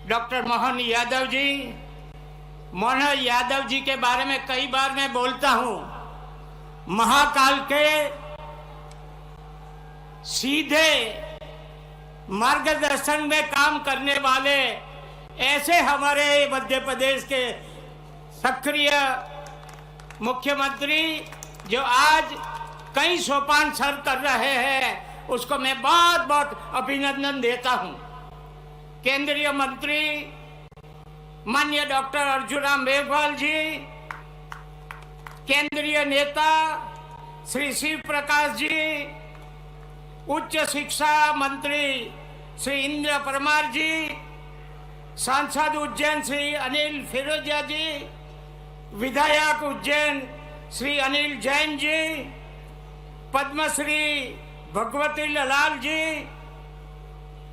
डॉक्टर मोहन यादव जी, मोहन यादव जी के बारे में कई बार मैं बोलता हूं, महाकाल के सीधे मार्गदर्शन में काम करने वाले ऐसे हमारे मध्य प्रदेश के सक्रिय मुख्यमंत्री जो आज कई सोपान सर कर रहे हैं, उसको मैं बहुत बहुत अभिनंदन देता हूं। केंद्रीय मंत्री माननीय डॉक्टर अर्जुन राम मेघवाल जी, केंद्रीय नेता श्री शिव प्रकाश जी, उच्च शिक्षा मंत्री श्री इंद्र परमार जी, सांसद उज्जैन श्री अनिल फिरोजिया जी, विधायक उज्जैन श्री अनिल जैन जी, पद्मश्री भगवती लाल जी,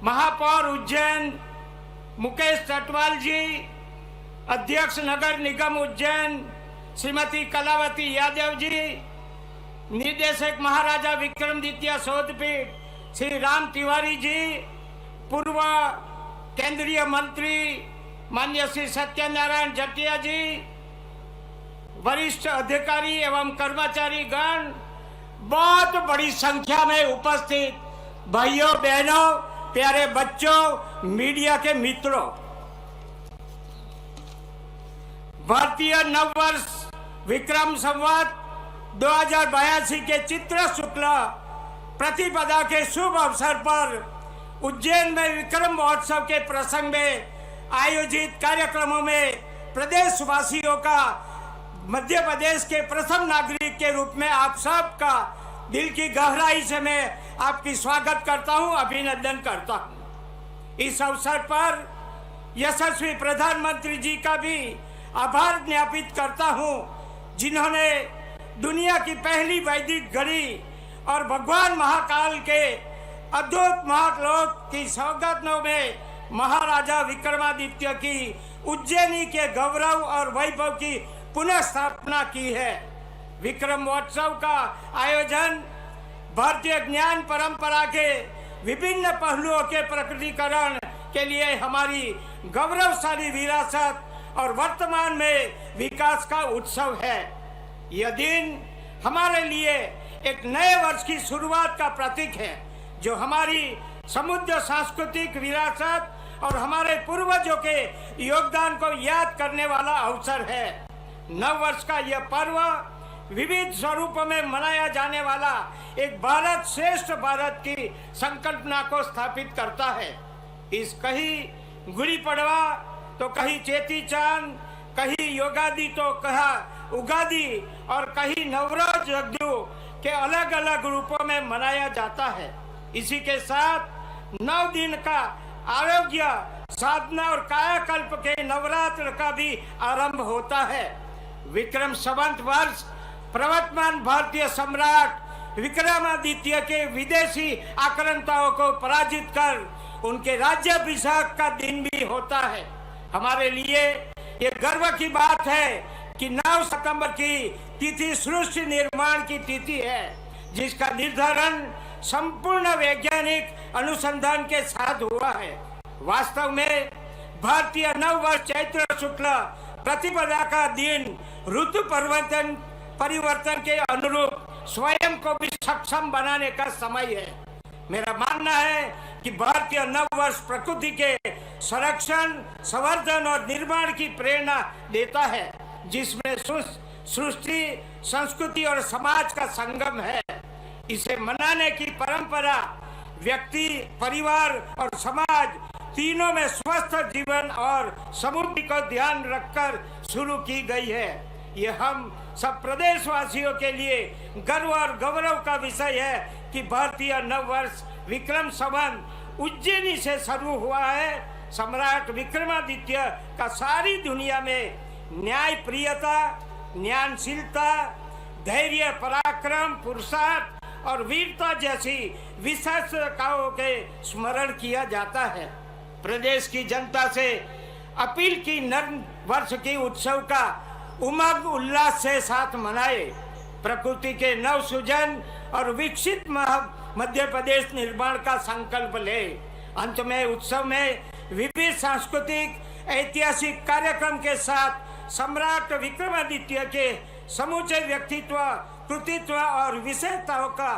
महापौर उज्जैन मुकेश चटवाल जी, अध्यक्ष नगर निगम उज्जैन श्रीमती कलावती यादव जी, निदेशक महाराजा विक्रमादित्य शोधपीठ श्री राम तिवारी जी, पूर्व केंद्रीय मंत्री माननीय श्री सत्यनारायण जटिया जी, वरिष्ठ अधिकारी एवं कर्मचारी गण, बहुत बड़ी संख्या में उपस्थित भाइयों बहनों, प्यारे बच्चों, मीडिया के मित्रों, भारतीय नववर्ष विक्रम संवत 2082 के चित्र शुक्ल प्रतिपदा के शुभ अवसर पर उज्जैन में विक्रम महोत्सव के प्रसंग में आयोजित कार्यक्रमों में प्रदेशवासियों का, मध्य प्रदेश के प्रथम नागरिक के रूप में आप सबका दिल की गहराई से मैं आपकी स्वागत करता हूं, अभिनंदन करता हूं। इस अवसर पर यशस्वी प्रधानमंत्री जी का भी आभार ज्ञापित करता हूं, जिन्होंने दुनिया की पहली वैदिक घड़ी और भगवान महाकाल के अद्भुत महालोक की सौगातों में महाराजा विक्रमादित्य की उज्जैनी के गौरव और वैभव की पुनः स्थापना की है। विक्रम महोत्सव का आयोजन भारतीय ज्ञान परंपरा के विभिन्न पहलुओं के प्रकटीकरण के लिए हमारी गौरवशाली विरासत और वर्तमान में विकास का उत्सव है। यह दिन हमारे लिए एक नए वर्ष की शुरुआत का प्रतीक है, जो हमारी समृद्ध सांस्कृतिक विरासत और हमारे पूर्वजों के योगदान को याद करने वाला अवसर है। नव वर्ष का यह पर्व विविध स्वरूपों में मनाया जाने वाला एक भारत श्रेष्ठ भारत की संकल्पना को स्थापित करता है। इस कहीं गुड़ी पड़वा तो कहीं चेती चांद, कहीं योगादि तो कहा उगादि और कहीं नवराज यज्ञ, के अलग अलग रूपों में मनाया जाता है। इसी के साथ 9 दिन का आरोग्य साधना और कायाकल्प के नवरात्र का भी आरंभ होता है। विक्रम संवत वर्ष प्रवर्तमान भारतीय सम्राट विक्रमादित्य के विदेशी आक्रांताओं को पराजित कर उनके राज्याभिषेक का दिन भी होता है। हमारे लिए ये गर्व की बात है कि 9 सितंबर की तिथि सृष्टि निर्माण की तिथि है, जिसका निर्धारण संपूर्ण वैज्ञानिक अनुसंधान के साथ हुआ है। वास्तव में भारतीय नववर्ष चैत्र शुक्ल प्रतिपदा का दिन ऋतु परिवर्तन के अनुरूप स्वयं को भी सक्षम बनाने का समय है। मेरा मानना है कि भारतीय नववर्ष प्रकृति के संरक्षण, संवर्धन और निर्माण की प्रेरणा देता है, जिसमें सृष्टि, संस्कृति और समाज का संगम है। इसे मनाने की परंपरा व्यक्ति, परिवार और समाज तीनों में स्वस्थ जीवन और समृद्धि को ध्यान रखकर शुरू की गई है। ये हम सब प्रदेशवासियों के लिए गर्व और गौरव का विषय है कि भारतीय नववर्ष विक्रम संवत उज्जैनी से शुरू हुआ है। सम्राट विक्रमादित्य का सारी दुनिया में न्याय प्रियता, ज्ञानशीलता, धैर्य, पराक्रम, पुरुषार्थ और वीरता जैसी विशेषताओं के स्मरण किया जाता है। प्रदेश की जनता से अपील की नव वर्ष की उत्सव का उमंग उल्लास से साथ मनाए, प्रकृति के नव सृजन और विकसित मध्य प्रदेश निर्माण का संकल्प ले। अंत में उत्सव में विविध सांस्कृतिक ऐतिहासिक कार्यक्रम के साथ सम्राट विक्रमादित्य के समूचे व्यक्तित्व, कृतित्व और विशेषताओं का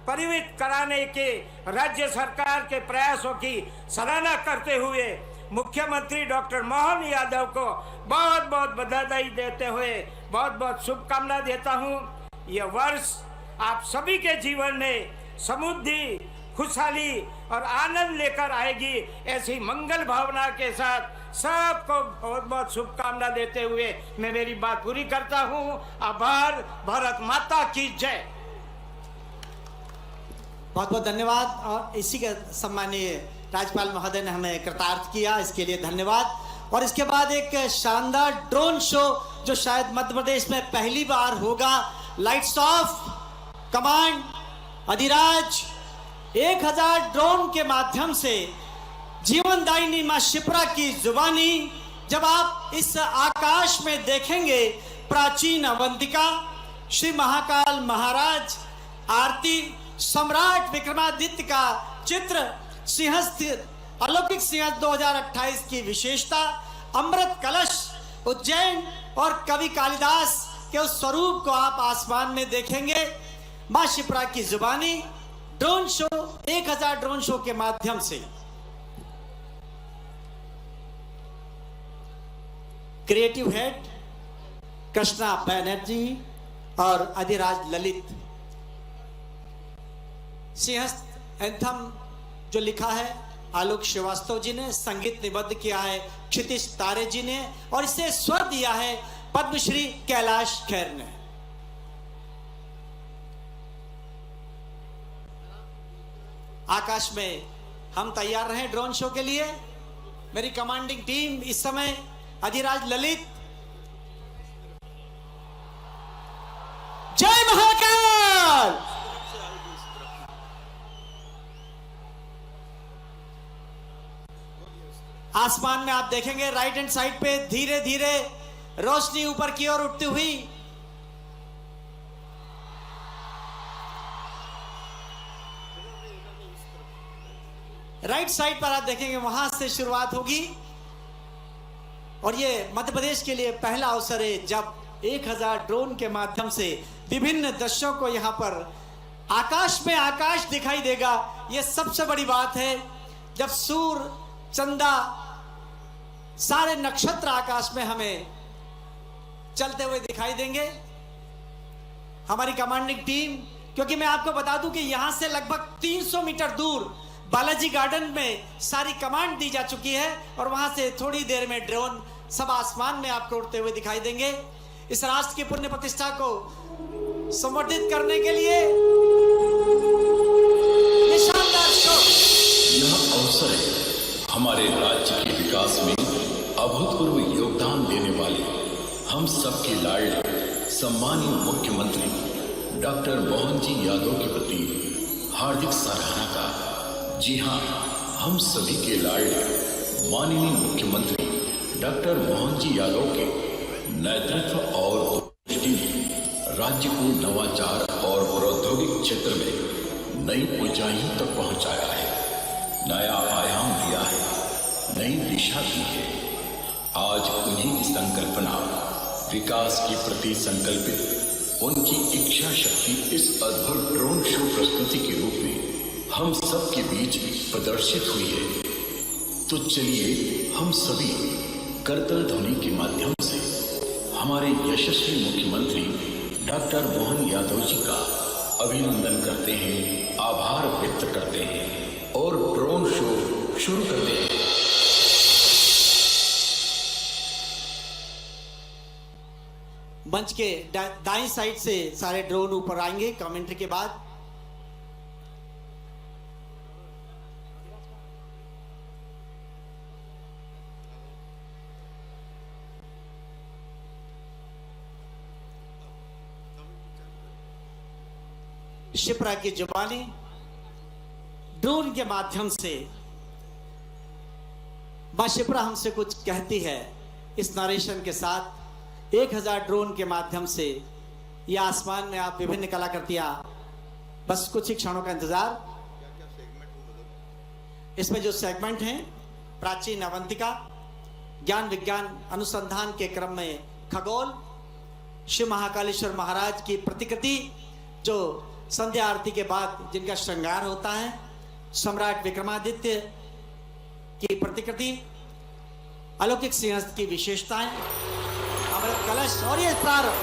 परिवर्तित कराने के राज्य सरकार के प्रयासों की सराहना करते हुए मुख्यमंत्री डॉक्टर मोहन यादव को बहुत बहुत बधाई देते हुए बहुत बहुत शुभकामना देता हूं। यह वर्ष आप सभी के जीवन में समृद्धि, खुशहाली और आनंद लेकर आएगी, ऐसी मंगल भावना के साथ सबको बहुत बहुत शुभकामना देते हुए मैं मेरी बात पूरी करता हूं। आभार। भारत माता की जय। बहुत बहुत धन्यवाद। और इसी के सम्मानीय राज्यपाल महोदय ने हमें कृतार्थ किया, इसके लिए धन्यवाद। और इसके बाद एक शानदार ड्रोन शो जो शायद मध्य प्रदेश में पहली बार होगा। Lights off command Adhiraj 1000 drone के माध्यम से जीवनदायिनी मां शिप्रा की जुबानी जब आप इस आकाश में देखेंगे, प्राचीन अवंतिका, श्री महाकाल महाराज, आरती, सम्राट विक्रमादित्य का चित्र, सिंहस्थ अलौकिक सिंहस्थ 2028 की विशेषता, अमृत कलश, उज्जैन और कवि कालिदास के उस स्वरूप को आप आसमान में देखेंगे। मां शिप्रा की जुबानी ड्रोन शो 1000 ड्रोन शो के माध्यम से। क्रिएटिव हेड कृष्णा बैनर्जी और अधिराज ललित। सिंहस्थ एंथम जो लिखा है आलोक श्रीवास्तव जी ने, संगीत निबद्ध किया है क्षितिज तारे जी ने और इसे स्वर दिया है पद्मश्री कैलाश खेर ने। आकाश में हम तैयार रहे ड्रोन शो के लिए। मेरी कमांडिंग टीम इस समय अधिराज ललित, जय महाकाल। आसमान में आप देखेंगे राइट हैंड साइड पे धीरे धीरे रोशनी ऊपर की ओर उठती हुई। राइट साइड पर आप देखेंगे वहां से शुरुआत होगी। और ये मध्य प्रदेश के लिए पहला अवसर है जब 1000 ड्रोन के माध्यम से विभिन्न दृश्यों को यहां पर आकाश में आकाश दिखाई देगा। यह सबसे बड़ी बात है जब सूर्य, चंदा, सारे नक्षत्र आकाश में हमें चलते हुए दिखाई देंगे। हमारी कमांडिंग टीम, क्योंकि मैं आपको बता दूं कि यहां से लगभग 300 मीटर दूर बालाजी गार्डन में सारी कमांड दी जा चुकी है और वहां से थोड़ी देर में ड्रोन सब आसमान में आपको उड़ते हुए दिखाई देंगे। इस राष्ट्र की पुण्य प्रतिष्ठा को संवर्धित करने के लिए ये शानदार शो। यह अवसर है हमारे राज्य के विकास में अभूतपूर्व योगदान देने वाले हम सबके लाडले सम्मानीय मुख्यमंत्री डॉक्टर मोहन जी यादव के प्रति हार्दिक सराहना का। जी हाँ, हम सभी के लाडले माननीय मुख्यमंत्री डॉक्टर मोहन जी यादव के नेतृत्व और दृष्टि ने राज्य को नवाचार और प्रौद्योगिक क्षेत्र में नई ऊंचाइयों तक पहुंचाया है, नया आयाम दिया है, नई दिशा दी है। आज उन्हीं की संकल्पना विकास के प्रति संकल्पित उनकी इच्छा शक्ति इस अद्भुत ड्रोन शो प्रस्तुति के रूप में हम सब के बीच प्रदर्शित हुई है। तो चलिए हम सभी करतल ध्वनि के माध्यम से हमारे यशस्वी मुख्यमंत्री डॉक्टर मोहन यादव जी का अभिनंदन करते हैं, आभार व्यक्त करते हैं और ड्रोन शो शुरू करते हैं। मंच के दाईं साइड से सारे ड्रोन ऊपर आएंगे कमेंट्री के बाद। शिप्रा की जुबानी ड्रोन के माध्यम से मां शिप्रा हमसे कुछ कहती है। इस नरेशन के साथ 1000 ड्रोन के माध्यम से यह आसमान में आप विभिन्न कलाकृतियां, बस कुछ ही क्षणों का इंतजार। इसमें जो सेगमेंट हैं, प्राचीन अवंतिका, ज्ञान विज्ञान अनुसंधान के क्रम में खगोल, शिव महाकालेश्वर महाराज की प्रतिकृति जो संध्या आरती के बाद जिनका श्रृंगार होता है, सम्राट विक्रमादित्य की प्रतिकृति, अलौकिक सिंहस्थ की विशेषताएं, अमृत कलश और ये प्रारंभ।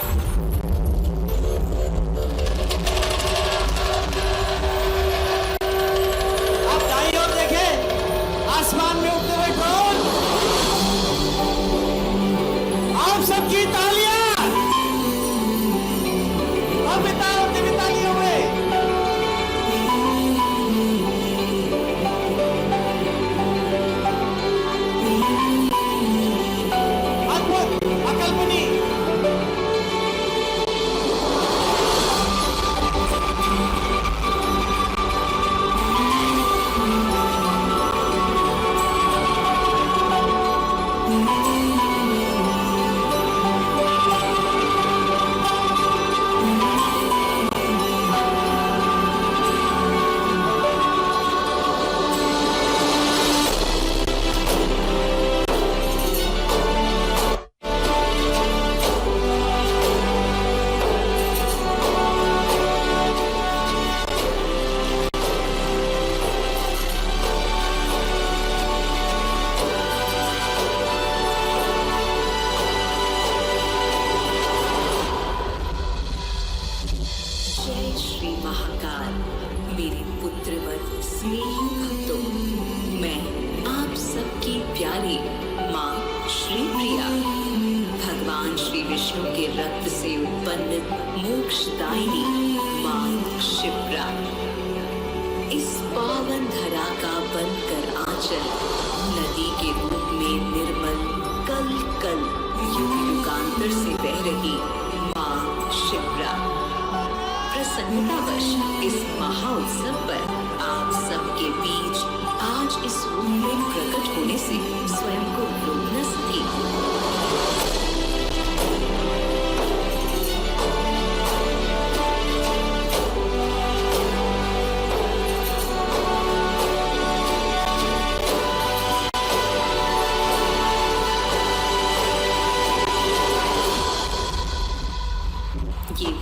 आप दाईं ओर देखें, आसमान में उड़ते हुए ड्रोन, आप सबकी तालियां और बिताओ तालियों में। अद्भुत, अकल्पनीय।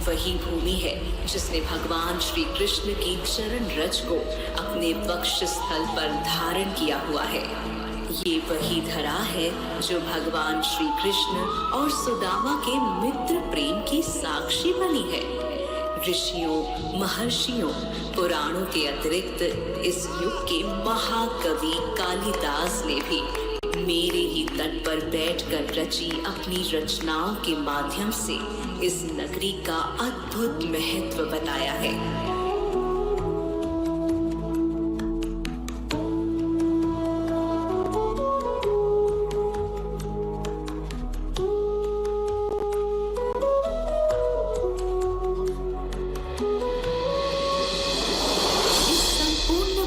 वही भूमि है जिसने भगवान श्री कृष्ण की चरण रज को अपने वक्षस्थल पर धारण किया हुआ है। ये वही धरा है जो भगवान श्री कृष्ण और सुदामा के मित्र प्रेम की साक्षी बनी है। ऋषियों, महर्षियों, पुराणों के अतिरिक्त इस युग के महाकवि कालिदास ने भी मेरे ही तट पर बैठकर रची अपनी रचनाओं के माध्यम से इस नगरी का अद्भुत महत्व बताया है।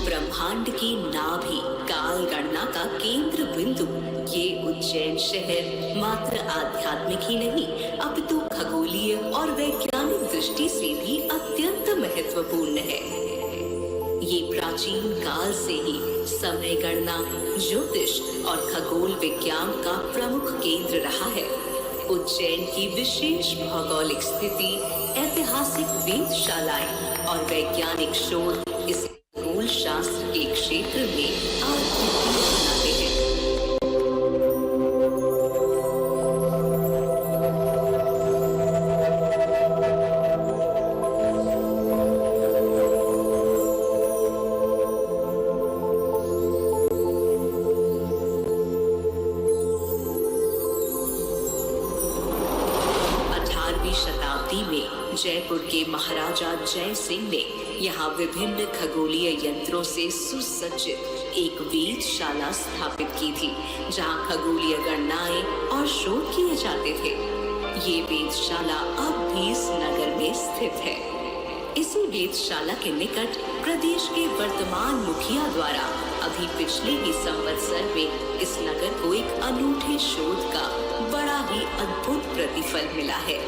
ब्रह्मांड की नाभि काल गणना का केंद्र बिंदु ये उज्जैन शहर मात्र आध्यात्मिक ही नहीं अपितु खगोलीय और वैज्ञानिक दृष्टि से भी अत्यंत महत्वपूर्ण है। ये प्राचीन काल से ही समय गणना, ज्योतिष और खगोल विज्ञान का प्रमुख केंद्र रहा है। उज्जैन की विशेष भौगोलिक स्थिति, ऐतिहासिक वेधशालाएं और वैज्ञानिक शोध इस खगोल शास्त्र के क्षेत्र में अद्वितीय बनाते हैं। शताब्दी में जयपुर के महाराजा जय सिंह ने यहाँ विभिन्न खगोलीय यंत्रों से सुसज्जित एक वेधशाला स्थापित की थी, जहाँ खगोलीय गणनाएं और शोध किए जाते थे। ये वेधशाला अब भी इस नगर में स्थित है। इसी वेधशाला के निकट प्रदेश के वर्तमान मुखिया द्वारा अभी पिछले ही संवत्सर में इस नगर को एक अनूठे शोध का बड़ा ही अद्भुत प्रतिफल मिला है।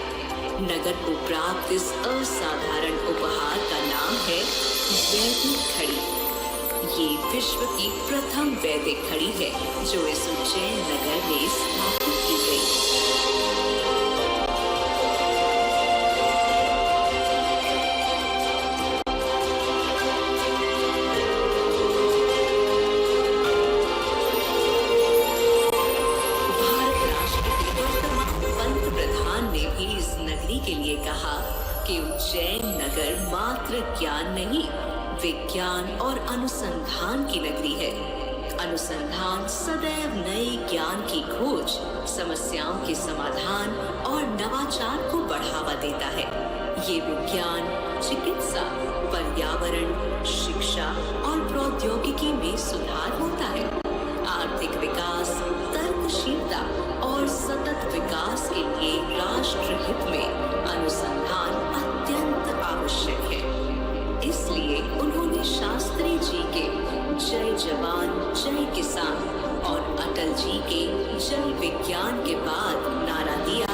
नगर को प्राप्त इस असाधारण उपहार का नाम है वैदिक घड़ी। ये विश्व की प्रथम वैदिक घड़ी है जो इस उज्जैन नगर में स्थापित की गई। के लिए कहा कि उज्जैन नगर मात्र ज्ञान नहीं, विज्ञान और अनुसंधान की नगरी है। अनुसंधान सदैव नए ज्ञान की खोज, समस्याओं के समाधान और नवाचार को बढ़ावा देता है। ये विज्ञान, चिकित्सा, पर्यावरण, शिक्षा और प्रौद्योगिकी में सुधार होता है। आर्थिक विकास, तर्कशीलता और सतत विकास के लिए राष्ट्र हित में अनुसंधान अत्यंत आवश्यक है। इसलिए उन्होंने शास्त्री जी के जय जवान जय किसान और अटल जी के जय विज्ञान के बाद नारा दिया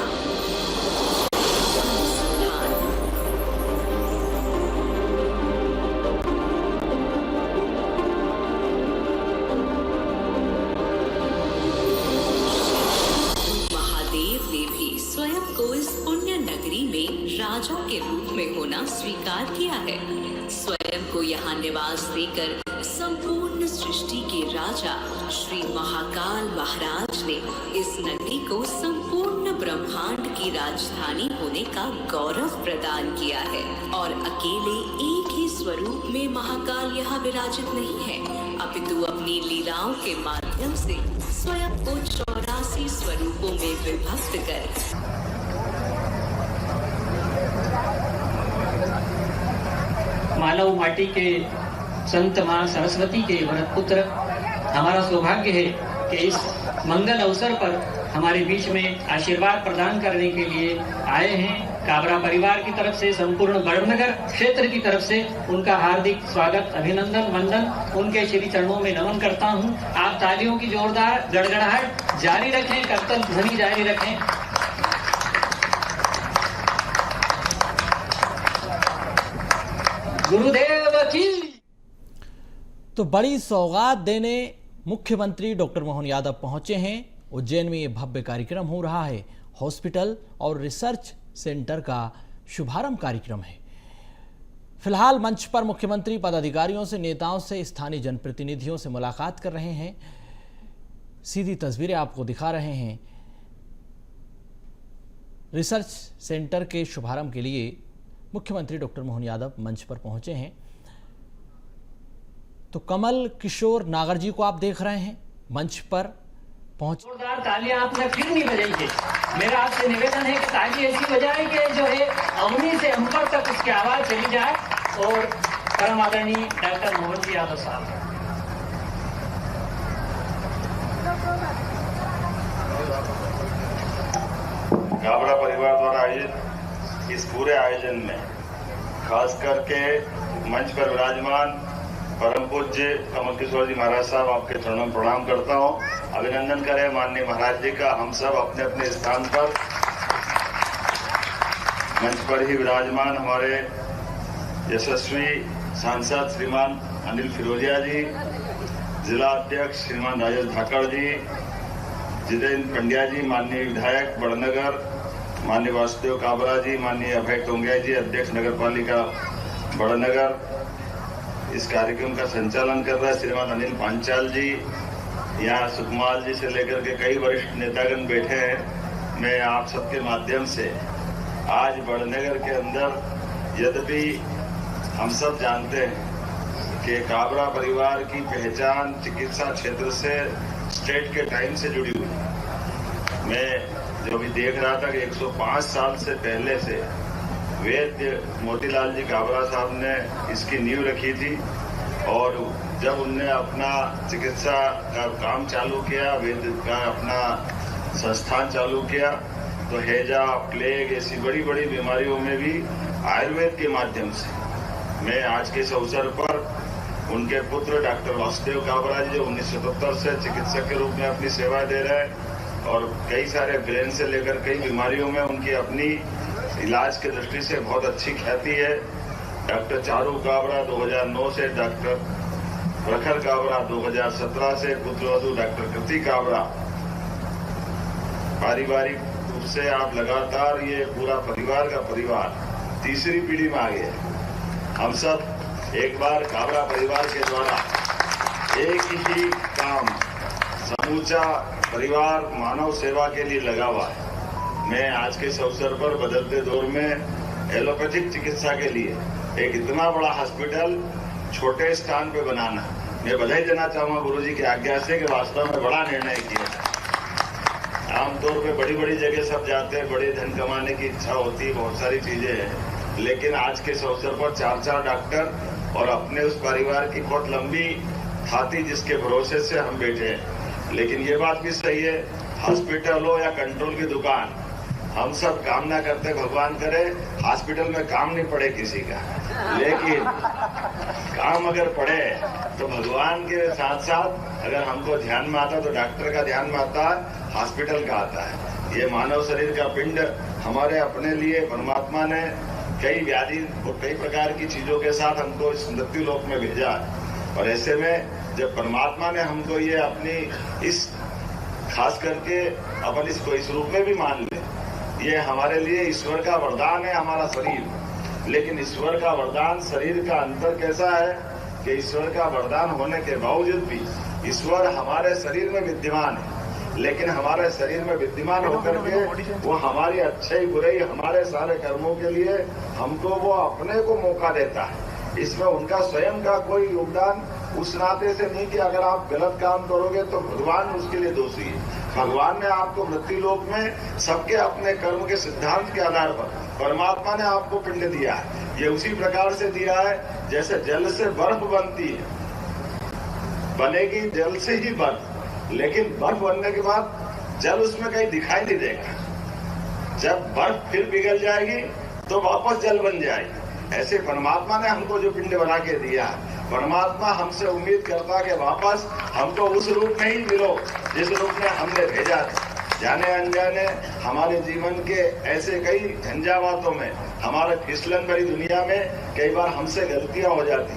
राजा के रूप में होना स्वीकार किया है। स्वयं को यहाँ निवास देकर संपूर्ण सृष्टि के राजा श्री महाकाल महाराज ने इस नगरी को संपूर्ण ब्रह्मांड की राजधानी होने का गौरव प्रदान किया है। और अकेले एक ही स्वरूप में महाकाल यहाँ विराजित नहीं है, अपितु अपनी लीलाओं के माध्यम से स्वयं को 84 स्वरूपों में विभक्त कर मानव माटी के संत मां सरस्वती के वरद पुत्र, हमारा सौभाग्य है कि इस मंगल अवसर पर हमारे बीच में आशीर्वाद प्रदान करने के लिए आए हैं। काबरा परिवार की तरफ से, संपूर्ण बड़नगर क्षेत्र की तरफ से उनका हार्दिक स्वागत, अभिनंदन, वंदन, उनके श्री चरणों में नमन करता हूं। आप तालियों की जोरदार गड़गड़ाहट जारी रखें, करतल ध्वनि जारी रखें। गुरुदेव की। तो बड़ी सौगात देने मुख्यमंत्री डॉक्टर मोहन यादव पहुंचे हैं। उज्जैन में ये भव्य कार्यक्रम हो रहा है। हॉस्पिटल और रिसर्च सेंटर का शुभारंभ कार्यक्रम है। फिलहाल मंच पर मुख्यमंत्री पदाधिकारियों से, नेताओं से, स्थानीय जनप्रतिनिधियों से मुलाकात कर रहे हैं। सीधी तस्वीरें आपको दिखा रहे हैं। रिसर्च सेंटर के शुभारंभ के लिए मुख्यमंत्री डॉक्टर मोहन यादव मंच पर पहुंचे हैं। तो कमल किशोर नागर जी को आप देख रहे हैं मंच पर पहुंचे। जोरदार तालियां आपने फिर नहीं बजाई है। मेरा आपसे निवेदन है कि ताली ऐसी बजाए कि जो है अवनी से अंबर तक उसकी आवाज चली जाए। और परम आदरणीय डॉक्टर मोहन जी यादव साहब। काबरा परिवार द्वारा आयोजित इस पूरे आयोजन में खास करके मंच पर विराजमान परम पूज्य कमल किशोर जी महाराज साहब, आपके चरणों में प्रणाम करता हूं। अभिनंदन करें माननीय महाराज जी का। हम सब अपने अपने स्थान पर मंच पर ही विराजमान हमारे यशस्वी सांसद श्रीमान अनिल फिरोजिया जी, जिला अध्यक्ष श्रीमान राजेश धाकड़ जी, जितेंद्र पंड्या जी, माननीय विधायक बड़नगर माननीय वासुदेव काबरा जी, माननीय अभय टोंगिया जी, अध्यक्ष नगर पालिका बड़नगर। इस कार्यक्रम का संचालन कर रहे श्रीमान अनिल पांचाल जी, यहाँ सुकमाल जी से लेकर के कई वरिष्ठ नेतागण बैठे हैं। मैं आप सबके माध्यम से आज बड़नगर के अंदर, यद्यपि हम सब जानते हैं कि काबरा परिवार की पहचान चिकित्सा क्षेत्र से स्टेट के टाइम से जुड़ी हुई। मैं जो भी देख रहा था कि 105 साल से पहले से वैद्य मोतीलाल जी काबरा साहब ने इसकी नींव रखी थी। और जब उनने अपना चिकित्सा का काम चालू किया, वैद्य का अपना संस्थान चालू किया, तो हैजा, प्लेग ऐसी बड़ी बड़ी बीमारियों में भी आयुर्वेद के माध्यम से मैं आज के इस अवसर पर उनके पुत्र डॉक्टर वासुदेव काबरा जी, जो 1977 से चिकित्सक के रूप में अपनी सेवाएं दे रहे हैं और कई सारे ब्रेन से लेकर कई बीमारियों में उनकी अपनी इलाज की दृष्टि से बहुत अच्छी ख्याति है। डॉक्टर चारू काबरा 2009 से, डॉक्टर प्रखर काबरा 2017 से, पुत्रवधू डॉक्टर कृति काबरा। पारिवारिक रूप से आप लगातार ये पूरा परिवार का परिवार तीसरी पीढ़ी में आ गए। हम सब एक बार काबरा परिवार के द्वारा एक ही काम, समूचा परिवार मानव सेवा के लिए लगा हुआ है। मैं आज के इस अवसर पर बदलते दौर में एलोपैथिक चिकित्सा के लिए एक इतना बड़ा हॉस्पिटल छोटे स्थान पे बनाना, मैं बधाई देना चाहूंगा गुरुजी की आज्ञा से कि वास्तव में बड़ा निर्णय किया। आमतौर पे बड़ी बड़ी जगह सब जाते हैं, बड़े धन कमाने की इच्छा होती है, बहुत सारी चीजें हैं, लेकिन आज के इस अवसर पर 4 डॉक्टर और अपने उस परिवार की बहुत लंबी खाती जिसके भरोसे से हम बैठे हैं। लेकिन ये बात भी सही है, हॉस्पिटल हो या कंट्रोल की दुकान, हम सब कामना करते भगवान करे हॉस्पिटल में काम नहीं पड़े किसी का, लेकिन काम अगर पड़े तो भगवान के साथ साथ अगर हमको ध्यान में आता तो डॉक्टर का ध्यान में आता है, हॉस्पिटल का आता है। ये मानव शरीर का पिंड हमारे अपने लिए परमात्मा ने कई व्याधि और कई प्रकार की चीजों के साथ हमको इस मृत्यु लोक में भेजा है। और ऐसे में जब परमात्मा ने हमको ये अपनी इस खास करके अपन इसको इस रूप में भी मान ले, ये हमारे लिए ईश्वर का वरदान है हमारा शरीर। लेकिन ईश्वर का वरदान शरीर का अंतर कैसा है कि ईश्वर का वरदान होने के बावजूद भी ईश्वर हमारे शरीर में विद्यमान है, लेकिन हमारे शरीर में विद्यमान होकर के वो हमारी अच्छाई बुराई हमारे सारे कर्मों के लिए हमको वो अपने को मौका देता है। इसमें उनका स्वयं का कोई योगदान उस नाते से नहीं कि अगर आप गलत काम करोगे तो भगवान उसके लिए दोषी है। भगवान ने आपको मृत्यु लोक में सबके अपने कर्म के सिद्धांत के आधार पर परमात्मा ने आपको पिंड दिया है। ये उसी प्रकार से दिया है जैसे जल से बर्फ बनती है, बनेगी जल से ही बर्फ, लेकिन बर्फ बनने के बाद जल उसमें कहीं दिखाई नहीं देगा। जब बर्फ फिर पिघल जाएगी तो वापस जल बन जाएगी। ऐसे परमात्मा ने हमको जो पिंड बना के दिया, परमात्मा हमसे उम्मीद करता कि वापस हमको उस रूप में ही मिलो जिस रूप में हमने भेजा था। जाने अनजाने हमारे जीवन के ऐसे कई झंझावातों में, हमारे फिसलन भरी दुनिया में कई बार हमसे गलतियां हो जाती,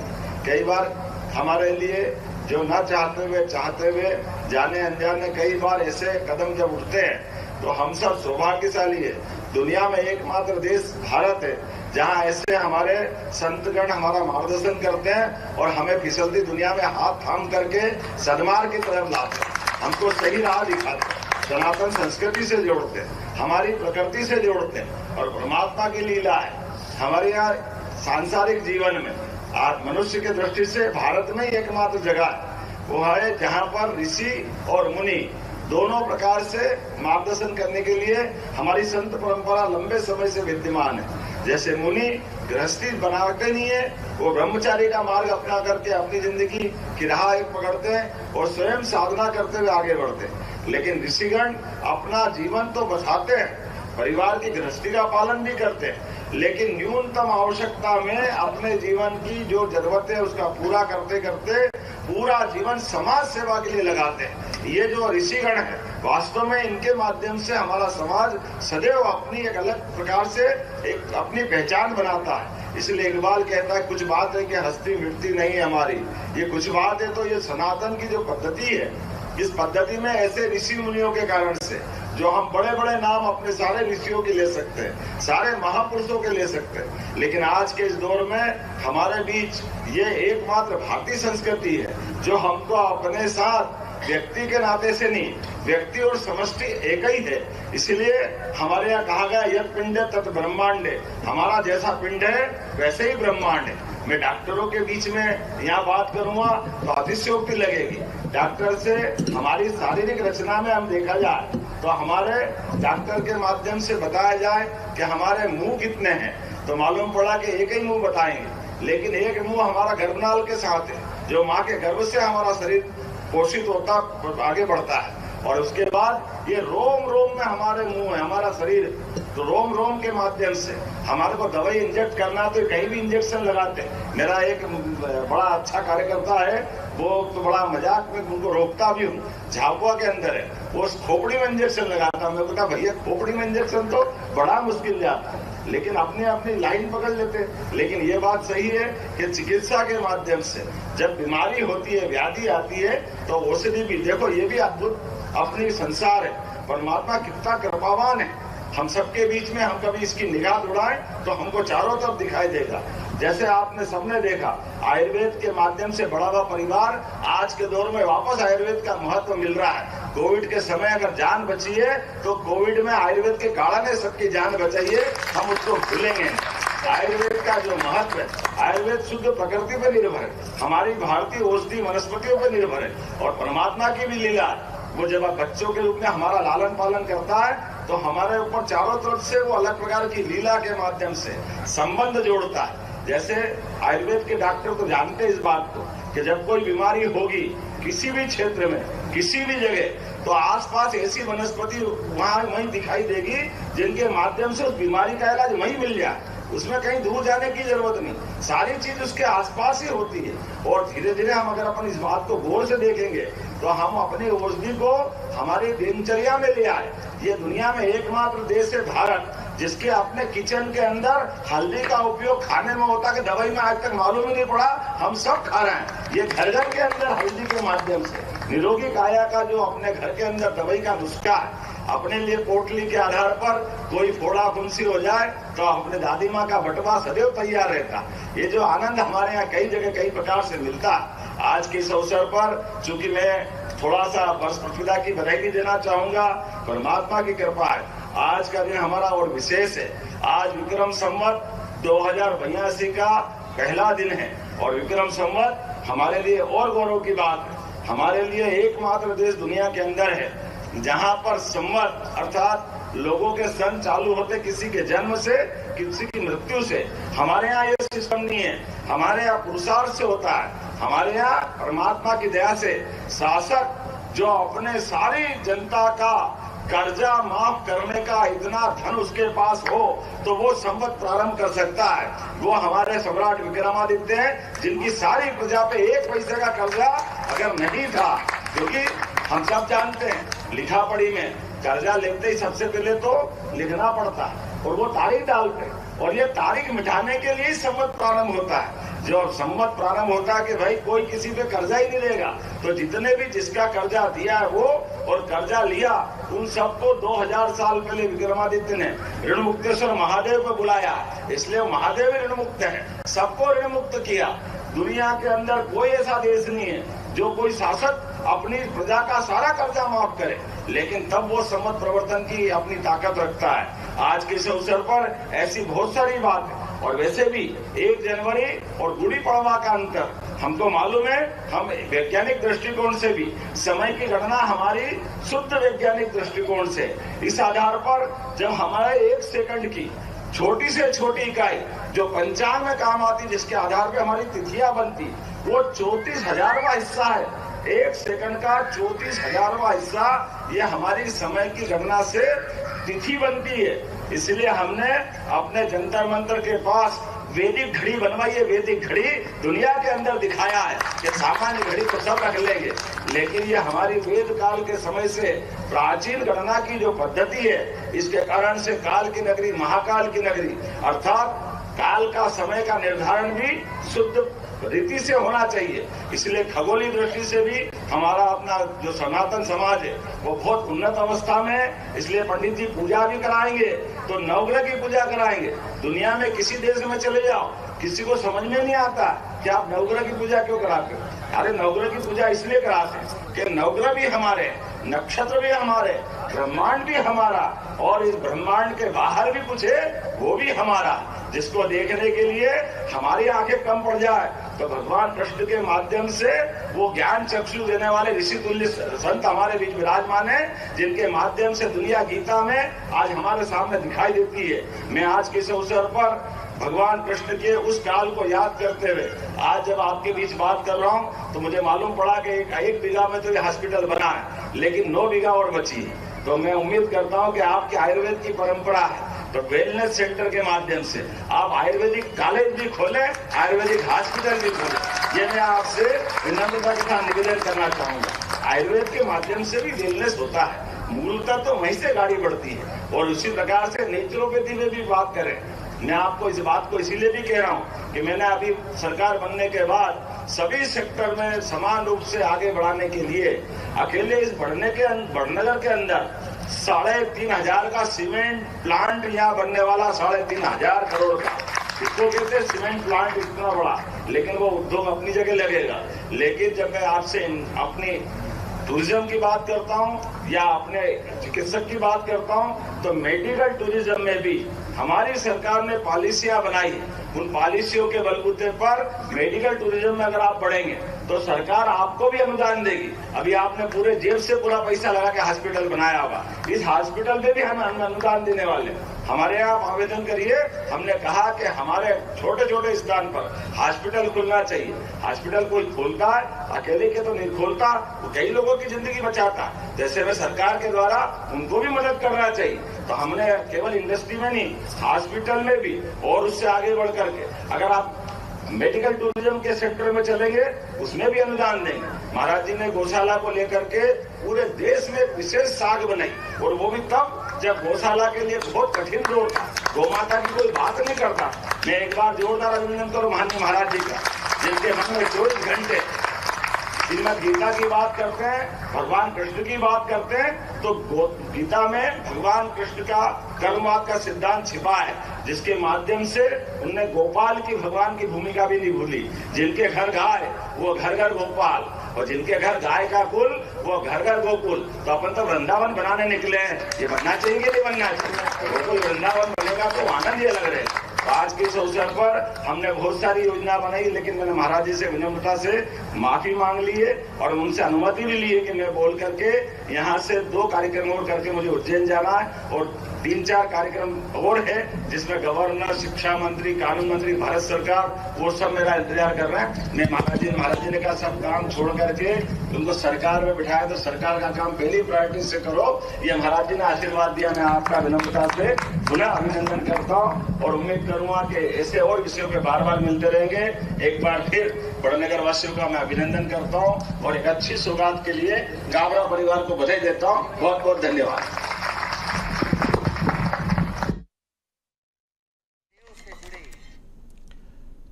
कई बार हमारे लिए जो न चाहते हुए जाने अनजाने कई बार ऐसे कदम जब उठते हैं तो हम सब सौभाग्यशाली है। दुनिया में एकमात्र देश भारत है जहां ऐसे हमारे संतगण हमारा मार्गदर्शन करते हैं और हमें फिसलती दुनिया में हाथ थाम करके सदमार्ग की तरफ लाते हैं, हमको सही राह दिखाते हैं, सनातन संस्कृति से जोड़ते हैं, हमारी प्रकृति से जोड़ते हैं। और परमात्मा की लीला है हमारे यहाँ सांसारिक जीवन में। आज मनुष्य की दृष्टि से भारत में ही एकमात्र जगह है वो है जहाँ पर ऋषि और मुनि दोनों प्रकार से मार्गदर्शन करने के लिए हमारी संत परंपरा लंबे समय से विद्यमान है। जैसे मुनि गृहस्थी बनाते नहीं है, वो ब्रह्मचारी का मार्ग अपना करके अपनी जिंदगी की राह पकड़ते हैं और स्वयं साधना करते हुए आगे बढ़ते हैं। लेकिन ऋषिगण अपना जीवन तो बचाते हैं, परिवार की गृहस्थी का पालन भी करते हैं, लेकिन न्यूनतम आवश्यकता में अपने जीवन की जो जरूरत है उसका पूरा करते करते पूरा जीवन समाज सेवा के लिए लगाते हैं। ये जो ऋषिगण है वास्तव में इनके माध्यम से हमारा समाज सदैव अपनी एक अलग प्रकार से एक अपनी पहचान बनाता है। इसलिए इकबाल कहता है कुछ बात है कि हस्ती मिटती नहीं है हमारी, ये कुछ बात है। तो ये सनातन की जो पद्धति है, इस पद्धति में ऐसे ऋषि मुनियों के कारण से जो हम बड़े बड़े नाम अपने सारे ऋषियों के ले सकते हैं, सारे महापुरुषों के ले सकते हैं, लेकिन आज के इस दौर में हमारे बीच ये एकमात्र भारतीय संस्कृति है जो हमको अपने साथ व्यक्ति के नाते से नहीं, व्यक्ति और समष्टि एक ही है। इसलिए हमारे यहाँ कहा गया यत् पिंड तत् ब्रह्मांड, हमारा जैसा पिंड है वैसे ही ब्रह्मांड है। मैं डॉक्टरों के बीच में यहाँ बात करूंगा तो अतिशयोक्ति लगेगी। डॉक्टर से हमारी शारीरिक रचना में हम देखा जाए तो हमारे डॉक्टर के माध्यम से बताया जाए कि हमारे मुंह कितने हैं, तो मालूम पड़ा कि एक ही मुंह बताएंगे, लेकिन एक मुंह हमारा गर्भनाल के साथ है, जो माँ के गर्भ से हमारा शरीर पोषित होता आगे बढ़ता है। और उसके बाद ये रोम रोम में हमारे मुंह है, हमारा शरीर, तो रोम रोम के माध्यम से हमारे को दवाई इंजेक्ट करना तो कहीं भी इंजेक्शन लगाते हैं। मेरा एक बड़ा अच्छा कार्यकर्ता है, वो तो बड़ा मजाक में उनको रोकता भी हूँ, झाबुआ के अंदर है, वो खोपड़ी में इंजेक्शन लगाता। मैं बोला भैया खोपड़ी में इंजेक्शन तो बड़ा मुश्किल जाता है, लेकिन अपने अपनी लाइन पकड़ लेते। लेकिन ये बात सही है कि चिकित्सा के माध्यम से जब बीमारी होती है, व्याधि आती है, तो औषधि भी देखो, ये भी अद्भुत अपनी संसार है। परमात्मा कितना कृपावान है, हम सबके बीच में हम कभी इसकी निगाह उड़ाएं तो हमको चारों तरफ दिखाई देगा। जैसे आपने सबने देखा आयुर्वेद के माध्यम से बढ़ा हुआ परिवार, आज के दौर में वापस आयुर्वेद का महत्व मिल रहा है। कोविड के समय अगर जान बची है तो कोविड में आयुर्वेद के काढ़ा ने सबकी जान बचाई है, हम उसको भूलेंगे। आयुर्वेद का जो महत्व है, आयुर्वेद शुद्ध प्रकृति पर निर्भर है, हमारी भारतीय औषधि वनस्पतियों पर निर्भर है, और परमात्मा की भी लीला है। वो जब बच्चों के रूप में हमारा लालन पालन करता है तो हमारे ऊपर चारों तरफ से वो अलग प्रकार की लीला के माध्यम से संबंध जोड़ता है। जैसे आयुर्वेद के डॉक्टर तो जानते हैं इस बात को कि जब कोई बीमारी होगी किसी भी क्षेत्र में, किसी भी जगह, तो आसपास ऐसी वनस्पति वहां वहीं दिखाई देगी जिनके माध्यम से उस बीमारी का इलाज वहीं मिल जाए, उसमें कहीं दूर जाने की जरूरत नहीं, सारी चीज उसके आसपास ही होती है। और धीरे धीरे हम अगर अपन इस बात को गौर से देखेंगे तो हम अपनी औषधि को हमारी दिनचर्या में ले आए। ये दुनिया में एकमात्र देश है भारत जिसके अपने किचन के अंदर हल्दी का उपयोग खाने में होता है कि दवाई में आज तक मालूम ही नहीं पड़ा, हम सब खा रहे हैं। ये घर घर के अंदर हल्दी के माध्यम से निरोगी काया का जो अपने घर के अंदर दवाई का नुस्खा है, अपने लिए पोटली के आधार पर कोई फोड़ा फुंसी हो जाए तो अपने दादी माँ का बटवा सदैव तैयार रहता। ये जो आनंद हमारे यहाँ कई जगह कई प्रकार से मिलता है। आज के इस अवसर पर चूंकि मैं थोड़ा सा वर्ष प्रतिष्ठा की बधाई भी देना चाहूंगा, परमात्मा की कृपा है आज का दिन हमारा और विशेष है। आज विक्रम संवत 2082 का पहला दिन है और विक्रम संवत हमारे लिए और गौरव की बात है। हमारे लिए एकमात्र देश दुनिया के अंदर है जहां पर संवत अर्थात लोगों के सन चालू होते किसी के जन्म से किसी की मृत्यु से। हमारे यहाँ ये सिस्टम नहीं है, हमारे यहाँ पुरुषार्थ से होता है। हमारे यहाँ परमात्मा की दया से शासक जो अपने सारी जनता का कर्जा माफ करने का इतना धन उसके पास हो तो वो संवत प्रारंभ कर सकता है। वो हमारे सम्राट विक्रमादित्य हैं जिनकी सारी प्रजा पे 1 पैसे का कर्जा अगर नहीं था, क्योंकि हम सब जानते हैं लिखा पढ़ी में कर्जा लेते ही सबसे पहले तो लिखना पड़ता है और वो तारीख डालते हैं, और ये तारीख मिटाने के लिए संवत प्रारंभ होता है। जो संवत प्रारंभ होता है कि भाई कोई किसी पे कर्जा ही नहीं लेगा, तो जितने भी जिसका कर्जा दिया है वो और कर्जा लिया उन सबको 2000 साल पहले विक्रमादित्य ने ऋण मुक्तेश्वर महादेव को बुलाया, इसलिए महादेव ऋण मुक्त है, सबको ऋण मुक्त किया। दुनिया के अंदर कोई ऐसा देश नहीं है जो कोई शासक अपनी प्रजा का सारा कर्जा माफ करे, लेकिन तब वो संवत प्रवर्तन की अपनी ताकत रखता है। आज के इस अवसर पर ऐसी बहुत सारी बात है। और वैसे भी 1 जनवरी और गुड़ी पड़वा का अंतर हमको मालूम है, हम वैज्ञानिक दृष्टिकोण से भी समय की गणना हमारी शुद्ध वैज्ञानिक दृष्टिकोण से, इस आधार पर जब हमारे 1 सेकंड की छोटी से छोटी इकाई जो पंचांग में काम आती, जिसके आधार पे हमारी तिथियां बनती, वो 34,000वां हिस्सा है। 1 सेकंड का 34,000वां हिस्सा ये हमारी समय की गणना से तिथि बनती है। इसलिए हमने अपने जंतर मंतर के पास वैदिक घड़ी बनवाई है। वैदिक घड़ी दुनिया के अंदर दिखाया है कि सामान्य घड़ी तो सब रख लेंगे, लेकिन ये हमारी वेद काल के समय से प्राचीन गणना की जो पद्धति है, इसके कारण से काल की नगरी, महाकाल की नगरी, अर्थात काल का समय का निर्धारण भी शुद्ध रीति से होना चाहिए। इसलिए खगोलीय दृष्टि से भी हमारा अपना जो सनातन समाज है वो बहुत उन्नत अवस्था में है। इसलिए पंडित जी पूजा भी कराएंगे तो नवग्रह की पूजा कराएंगे। दुनिया में किसी देश में चले जाओ, किसी को समझ में नहीं आता कि आप नवग्रह की पूजा क्यों कराते हो। अरे नवग्रह की पूजा इसलिए कराते हैं कि नवग्रह भी हमारे, नक्षत्र भी हमारे, ब्रह्मांड भी हमारा, और इस ब्रह्मांड के बाहर भी कुछ है वो भी हमारा, जिसको देखने के लिए हमारी आंखें कम पड़ जाए तो भगवान कृष्ण के माध्यम से वो ज्ञान चक्षु देने वाले ऋषि तुल्य संत हमारे बीच विराजमान है, जिनके माध्यम से दुनिया गीता में आज हमारे सामने दिखाई देती है। मैं आज के इस अवसर पर भगवान कृष्ण के उस काल को याद करते हुए आज जब आपके बीच बात कर रहा हूँ तो मुझे मालूम पड़ा कि एक बीघा में तो ये हॉस्पिटल बना है, लेकिन 9 बीघा और बची है। तो मैं उम्मीद करता हूँ कि आपकी आयुर्वेद की परंपरा है, तो वेलनेस सेंटर के माध्यम से आप आयुर्वेदिक कॉलेज भी खोले, आयुर्वेदिक हॉस्पिटल भी खोले। ये मैं आपसे विनम्रता के साथ निवेदन करना चाहूंगा। आयुर्वेद के माध्यम से भी वेलनेस होता है। मूलतः तो वहीं से गाड़ी बढ़ती है, और उसी प्रकार से नेचुरोपैथी में भी बात करें। मैं आपको इस बात को इसीलिए भी कह रहा हूँ कि मैंने अभी सरकार बनने के बाद सभी सेक्टर में समान रूप से आगे बढ़ाने के लिए अकेले इस बड़नगर के अंदर 3,500 का सीमेंट प्लांट यहाँ बनने वाला, 3,500 करोड़ का, इसको कहते हैं सीमेंट प्लांट इतना बड़ा, लेकिन वो उद्योग अपनी जगह लगेगा। लेकिन जब मैं आपसे अपनी टूरिज्म की बात करता हूँ या अपने चिकित्सक की बात करता हूँ, तो मेडिकल टूरिज्म में भी हमारी सरकार ने पॉलिसियां बनाई। उन पॉलिसियों के बलबूते पर मेडिकल टूरिज्म में अगर आप बढ़ेंगे तो सरकार आपको भी अनुदान देगी। अभी आपने पूरे जेब से पूरा पैसा लगा के हॉस्पिटल बनाया होगा, इस हॉस्पिटल में भी हम अनुदान देने वाले। हमारे यहाँ आप आवेदन करिए। हमने कहा कि हमारे छोटे छोटे स्थान पर हॉस्पिटल खुलना चाहिए। हॉस्पिटल कोई खोलता है, अकेले के तो नहीं खोलता, वो कई लोगों की जिंदगी बचाता। जैसे में सरकार के द्वारा उनको भी मदद करना चाहिए। तो हमने केवल इंडस्ट्री में नहीं, हॉस्पिटल में भी और उससे आगे बढ़ करके अगर आप मेडिकल टूरिज्म के सेक्टर में चलेंगे उसमें भी अनुदान देंगे। महाराज जी ने गौशाला को लेकर के पूरे देश में विशेष साख बनाई, और वो भी तब जब गौशाला के लिए बहुत कठिन दौर था, गौ माता की कोई बात नहीं करता। मैं एक बार जोरदार अभिनंदन करूं माननीय महाराज जी का, जिनके मन में 24 घंटे श्रीमद गीता की बात करते हैं, भगवान कृष्ण की बात करते हैं, तो गीता में भगवान कृष्ण का कर्मवाद का सिद्धांत छिपा है, जिसके माध्यम से उनने गोपाल की, भगवान की भूमिका भी नहीं भूली। जिनके घर गाय वो घर घर गोपाल, और जिनके घर गाय का कुल वो घर घर गोकुल। तो अपन तो वृंदावन बनाने निकले हैं, ये बनना चाहिए कि नहीं बनना चाहिए? गोकुल वृंदावन बनेगा तो आनंद ये लग रहे हैं। तो आज के इस अवसर पर हमने बहुत सारी योजना बनाई, लेकिन मैंने महाराज जी से विनम्रता से माफी मांग ली है और उनसे अनुमति भी ली है कि मैं बोल करके यहाँ से 2 कार्यक्रम और करके मुझे उज्जैन जाना है, और 3-4 कार्यक्रम और है जिसमें गवर्नर, शिक्षा मंत्री, कानून मंत्री, भारत सरकार, वो सब मेरा इंतजार कर रहे हैं। मैं महाराज जी ने कहा सब काम छोड़ करके उनको सरकार में बिठाया, तो सरकार का काम पहली प्रायोरिटी से करो। ये महाराज जी ने आशीर्वाद दिया। मैं आपका विनम्रता से पुनः अभिनंदन करता हूँ और उम्मीद करूंगा कि ऐसे और विषयों पे बार बार मिलते रहेंगे। एक बार फिर बड़नगर वासियों का मैं अभिनंदन करता हूँ और एक अच्छी सौगात के लिए गावड़ा परिवार को बधाई देता हूँ। बहुत बहुत धन्यवाद।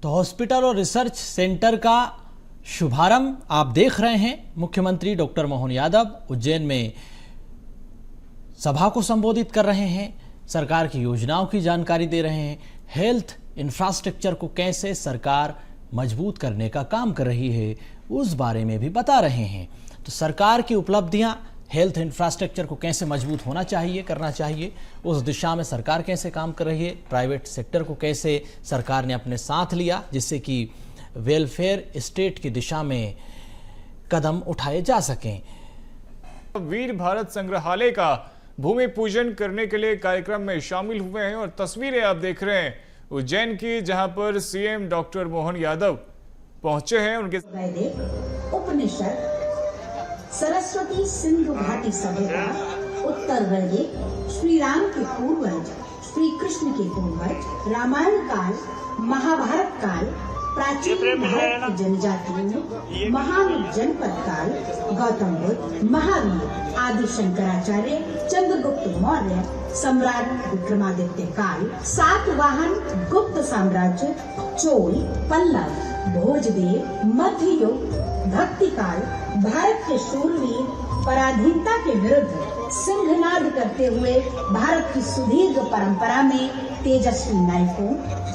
तो हॉस्पिटल और रिसर्च सेंटर का शुभारंभ आप देख रहे हैं। मुख्यमंत्री डॉक्टर मोहन यादव उज्जैन में सभा को संबोधित कर रहे हैं, सरकार की योजनाओं की जानकारी दे रहे हैं, हेल्थ इंफ्रास्ट्रक्चर को कैसे सरकार मजबूत करने का काम कर रही है उस बारे में भी बता रहे हैं। तो सरकार की उपलब्धियां, हेल्थ इंफ्रास्ट्रक्चर को कैसे मजबूत होना चाहिए, करना चाहिए, उस दिशा में सरकार कैसे काम कर रही है, प्राइवेट सेक्टर को कैसे सरकार ने अपने साथ लिया जिससे कि वेलफेयर स्टेट की दिशा में कदम उठाए जा सकें। वीर भारत संग्रहालय का भूमि पूजन करने के लिए कार्यक्रम में शामिल हुए हैं और तस्वीरें आप देख रहे हैं उज्जैन की, जहां पर सीएम डॉक्टर मोहन यादव पहुंचे हैं। उनके उपनिषद, सरस्वती सिंधु घाटी सभ्यता, उत्तर वैदिक, श्री राम के पूर्वज, श्री कृष्ण के पूर्वज, रामायण काल, महाभारत काल, प्राचीन भारत की जनजातियों, महान जनपद काल, गौतम बुद्ध, महावीर, आदि शंकराचार्य, चंद्रगुप्त मौर्य, सम्राट विक्रमादित्य काल, सातवाहन गुप्त साम्राज्य, चोल, पल्लव, भोजदेव, मध्य युग, भक्ति काल, भारत के शूरवीर पराधीनता के विरुद्ध सिंहनाद करते हुए भारत की सुदीर्घ परंपरा में तेजस्वी नायकों,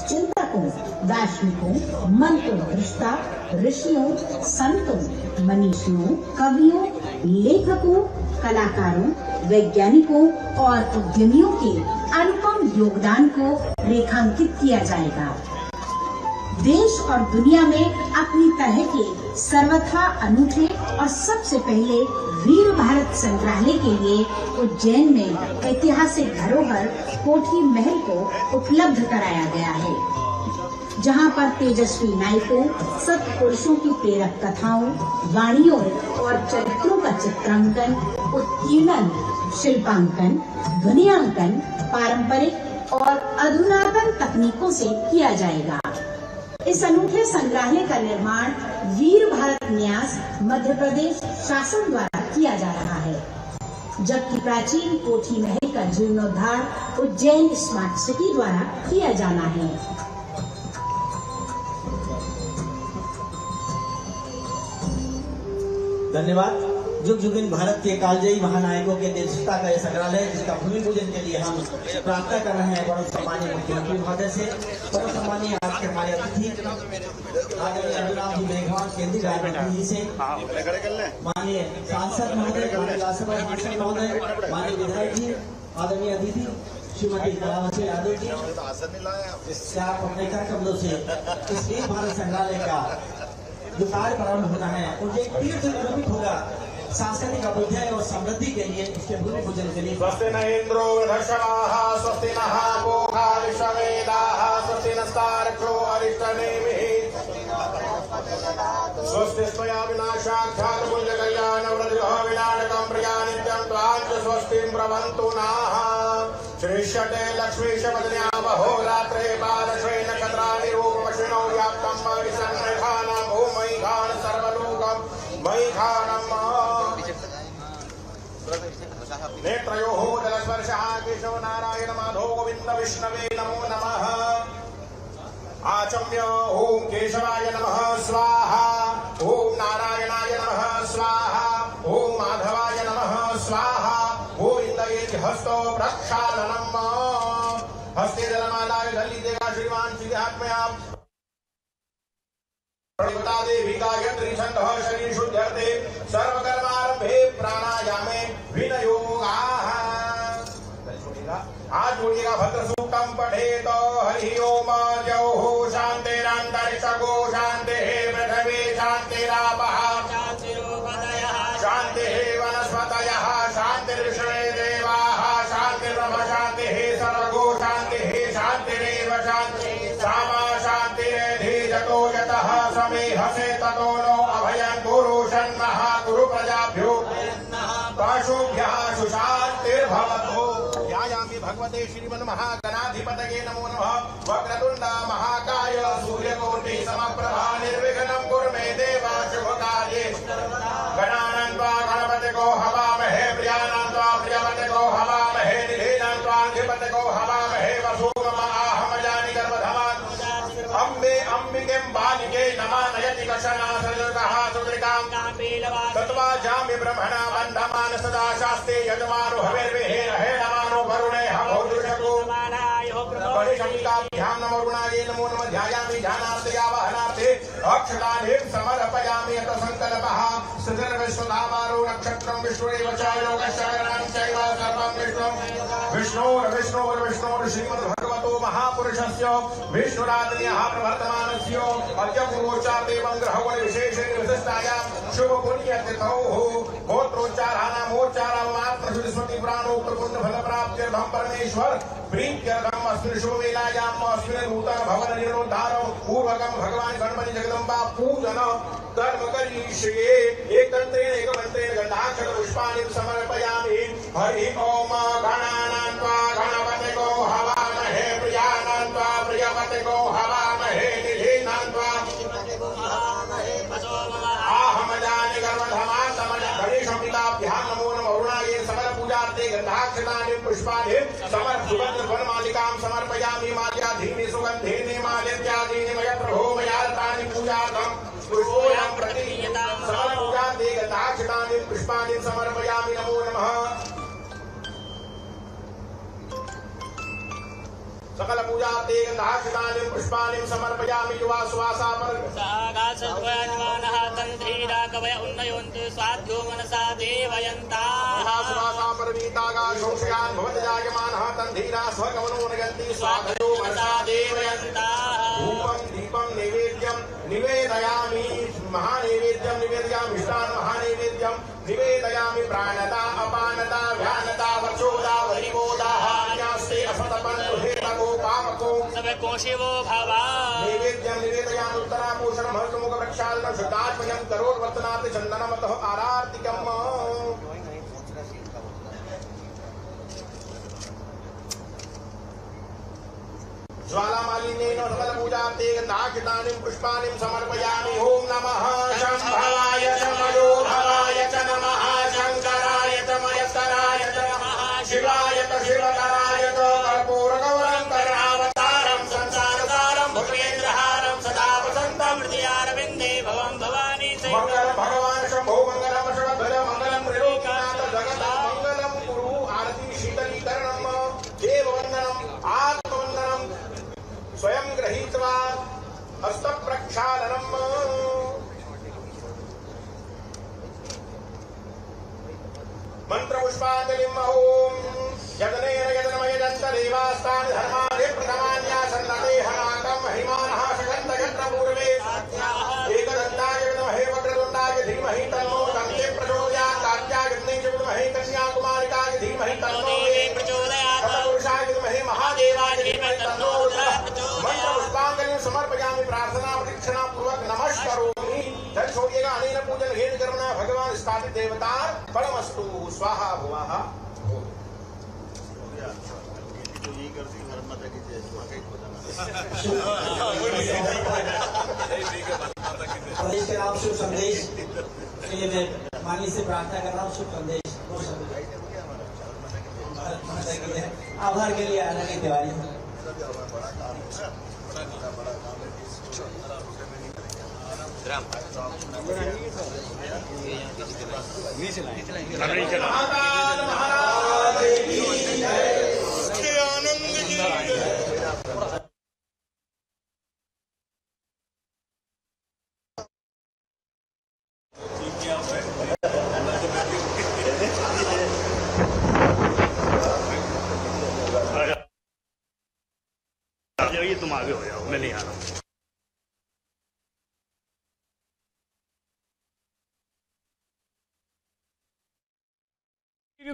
चिंतकों, दार्शनिकों, मंत्रों, दृष्टा, ऋषियों, संतों, मनीषियों, कवियों, लेखकों, कलाकारों, वैज्ञानिकों और उद्यमियों के अनुपम योगदान को रेखांकित किया जाएगा। देश और दुनिया में अपनी तरह के सर्वथा अनूठे और सबसे पहले वीर भारत संग्रहालय के लिए उज्जैन में ऐतिहासिक धरोहर कोठी महल को उपलब्ध कराया गया है, जहां पर तेजस्वी नायकों, सत्पुरुषों की प्रेरक कथाओं, वाणियों और चरित्रों का चित्रांकन, उत्कीर्णन, शिल्पांकन, ध्वनियांकन पारंपरिक और अधुनातन तकनीकों से किया जाएगा। इस अनूठे संग्रहालय का निर्माण वीर भारत न्यास मध्य प्रदेश शासन द्वारा किया जा रहा है, जबकि प्राचीन कोठी महल का जीर्णोद्धार उज्जैन स्मार्ट सिटी द्वारा किया जाना है। धन्यवाद। जुग जुगिन भारत के कालजयी महानायकों के दिलसुता का यह संग्रहालय, जिसका भूमि पूजन के लिए हम प्रार्थना कर रहे हैं परम सम्मानीय मुख्यमंत्री महोदय से। परम सम्मानीय आपके हमारे अतिथि आदरणीय अर्जुन जी मेघवाल, केंद्रीय राज्य मंत्री जी से, माननीय सांसद महोदय, माननीय राज्यसभा सांसद महोदय, माननीय विधायक जी, आदरणीय अतिथि श्रीमती कलावती यादव जी, आप अपने कर कमलों से इस वीर भारत संग्रहालय का जो कार्य प्रारंभ होना है उनसे एक तीर्थ निर्मित होगा सांस्कृतिक अभ्युदय और समृद्धि के लिए, उसके भूमि पूजन के लिए। स्वस्ति न इंद्रो वृषभाः, स्वस्ति नः पूषा विश्ववेदाः, स्वस्ति नस्तार्क्ष्यो अरिष्टनेमिः, स्वस्ति स्वया विनाशाख्यात पुण्य कल्याण वृद्धिः विनाशकं प्रिया नित्यं त्वां स्वस्तिं ब्रवन्तु नाः। श्रीष्यते लक्ष्मीश पत्न्या महोरात्रे पादश्वे नक्षत्राणि रूपमश्विनौ व्याप्तं विसन्निधानं भूमैघान सर्वलोकं मैघानं नेत्रयोः जलस्पर्शः केशव नारायण माधव गोविंद विष्णवे नमो नमः। आचम्य ओम केशवाय नमः स्वाहा, ओम नारायणाय नमः स्वाहा, ओम माधवाय नमः स्वाहा, गोविंदये हस्तो प्रक्षालनम्। हस्ते जलमालाय धली देगा श्रीमान श्रीहात्मया प्रणिता देवी गायत्री छन्दः शरीर शुद्ध्यर्थे सर्वकर्मारंभे प्राणायामे विनयोगाः। आज बोलिएगा भद्र सूक्तम पठेत हरि ओम जौः शान्तिरन्तरिक्षगो शान्तिः पृथिवी शान्तिरापः शान्तिः वनस्पतयः शान्तिर्विश्वे देवाः शान्तिर्ब्रह्म शान्तिः सर्वगो शान्तिः शान्तिरेव शान्तिः सामा शान्तिरेधि जतो यतः समेहसे ततो नो अभयं कुरु षण्मः कुरु प्रजाभ्यो पाशुभ्यः सुशान्तिर्भवतु। ध्यायामि भगवते श्रीमन्महागणाधिपतये नमो नमः। वक्रतुण्ड महाकाय सूर्यकोटि समप्रभा निर्विघ्नं कुरु मे देव शुभकार्ये। गणानां त्वा गणपतिको हवामहे, प्रियाणां त्वा प्रियपतिको हवामहे, निधीनां त्वा निधिपतिको हवामहे। वसूमम आहमजानि गर्भधमान् अम्बे अम्बिकें बालिके नमानयति कषणा सजगः सुदृकां तत्वा जामि ब्रह्मणा बन्धमान सदा शास्ते यजमानो हविर्विहेर हेणमानो वरुणे हभौदुषको परिशङ्काभ्यां नमो गुणाय नमो नमः। ध्यायामि ध्यानार्थे आवाहनार्थे अक्षतानि समर्पयामि यत संकल्पः सृजर्विश्वधामारो नक्षत्रं विष्णुरेव च योगश्चरणं चैव सर्वं विष्णुर्विष्णोर्विष्णोर्विष्णोर् श्रीमद्भगवतो महापुरुषस्य विष्णुरात्मनः प्रवर्तमानस्य अद्य पूर्वोच्चारदेवं ग्रहगुण विशेषेण विशिष्टायां शुभ पुण्यतिथौ गोत्रोच्चाराणामोच्चारामात्र श्रुति पुराणोक्तपुण्य फल प्राप्त्यर्थं परमेश्वर प्रीत्यर्थम् अस्मिन् शुभ वेलायाम् अस्मिन् नूतन भवन निर्णोद्धारं पूर्वकं भगवान् गणपति जगदम्बा पूजन कर्म करिष्ये एकतन्त्रेण एकमन्त्रेण गन्धाक्षर पुष्पाणि समर्पयामि। हरि ओम गणानां त्वा गणपतिको हवामहे प्रियाणां त्वा प्रियपतिको हवामहे निधीनां त्वा आहमजानि गर्वधमात्मज गणेशपिताभ्यां नमो नमः अरुणाय समर पूजार्थे गन्धाक्षराणि पुष्पाणि समर्पयन् वनमालिकां समर्पयामि। माल्याधीनि सुगन्धेनि माल्यत्यादीनि मय प्रभो मया तानि पूजार्थं पुष्पोऽयं प्रतिनियतां समर्पूजार्थे गन्धाक्षराणि पुष्पाणि समर्पयामि। नमो नमः। सकल पूजार्थे गन्धाक्षराणि पुष्पाणि समर्पयामि। युवा श्वासामर सागासद्वयन्मानः तन्धीरा कवय उन्नयन्तु स्वाध्यो मनसा देवयन्ताः परमीतागाशोषयान् भवति जायमानः तन्धीरा स्वगमनो नयन्ति स्वाध्यो मनसा देवयन्ताः। धूपं दीपं नैवेद्यं निवेदयामि। महानैवेद्यं निवेदयामि। मिष्टान् महानैवेद्यं निवेदयामि। प्राणता अपानता व्यानता वर्षोदा वरिवोदाहान्यास्ते असतपन्तु हेतको पापको सबकोशिवो भवा। नैवेद्यं निवेदयामि। उत्तराभूषणं हर्षमुखप्रक्षालनं शुद्धात्मयं करोड्वर्तनात् चन्दनमतः आरार्तिकम्। ज्वालामालिन्येन सकल पूजार्थे गन्धाक्षराणि पुष्पाणि समर्पयामि। ओम नमः शम्भवाय च मयोभवाय च नमः शंकराय च मयस्कराय च नमः शिवाय च शिवकराय च कर्पूरगौरं करुणावतारं संसारसारं भुजगेन्द्रहारं सदा वसन्तं हृदयारविन्दे भवं भवानी मंगलम भगवान शंभो मंगलम शिवध्वज मंगलम त्रिलोकनाथ जगत मंगलम कुरु। आरती शीतलीकरणं देववन्दनम् आत्मवन्दनम् स्वयं गृहीत्वा हस्तप्रक्षालनम्। मंत्रपुष्पाञ्जलिम्। ओम यजनेन यजनमयजन्त देवास्तानि धर्माणि प्रथमान्यासन्नते हनाकं महिमानः सगन्त यत्र पूर्वे एकदन्ताय विद्महे वक्रतुण्डाय धीमहि तन्नो दन्ते प्रचोदयात्। कात्याय विद्महे कन्याकुमारिकाय धीमहि तन्नो प्रचोदयात्। तत्पुरुषाय विद्महे महादेवाय धीमहि तन्नो मंत्रपुष्पाञ्जलिं समर्पयामि। प्रार्थना प्रदक्षिणा पूर्वक नमस्करोमि। जल छोड़िएगा। अनेन पूजन हेतु कर्मणा भगवान स्थापित देवता परमस्तु स्वाहा भुवः। प्रदेश के नाम शुभ संदेश के लिए मैं माननीय से प्रार्थना कर रहा हूँ। शुभ संदेश आभार के लिए आनंद तिवारी। ये तुम आगे हो जाओ, मैं नहीं आ रहा हूँ।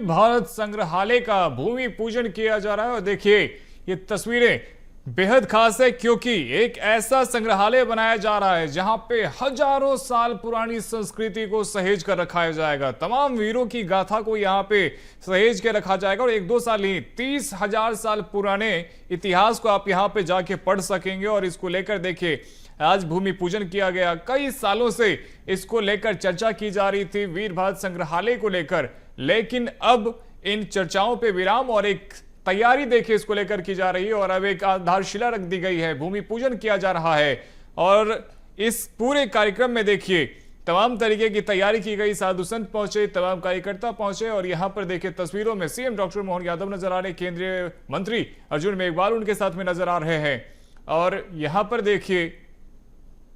भारत संग्रहालय का भूमि पूजन किया जा रहा है और देखिए ये तस्वीरें बेहद खास है क्योंकि एक ऐसा संग्रहालय बनाया जा रहा है जहां पे हजारों साल पुरानी संस्कृति को सहेज कर रखा जाएगा। तमाम वीरों की गाथा को यहां पे सहेज के रखा जाएगा और 1-2 साल ही 30,000 साल पुराने इतिहास को आप यहां पे जाके पढ़ सकेंगे। और इसको लेकर देखिए आज भूमि पूजन किया गया। कई सालों से इसको लेकर चर्चा की जा रही थी वीर भारत संग्रहालय को लेकर, लेकिन अब इन चर्चाओं पे विराम और एक तैयारी देखिए इसको लेकर की जा रही है और अब एक आधारशिला रख दी गई है, भूमि पूजन किया जा रहा है। और इस पूरे कार्यक्रम में देखिए तमाम तरीके की तैयारी की गई। साधु संत पहुंचे, तमाम कार्यकर्ता पहुंचे और यहां पर देखिए तस्वीरों में सीएम डॉक्टर मोहन यादव नजर आ रहे, केंद्रीय मंत्री अर्जुन मेघवाल उनके साथ में नजर आ रहे हैं। और यहां पर देखिए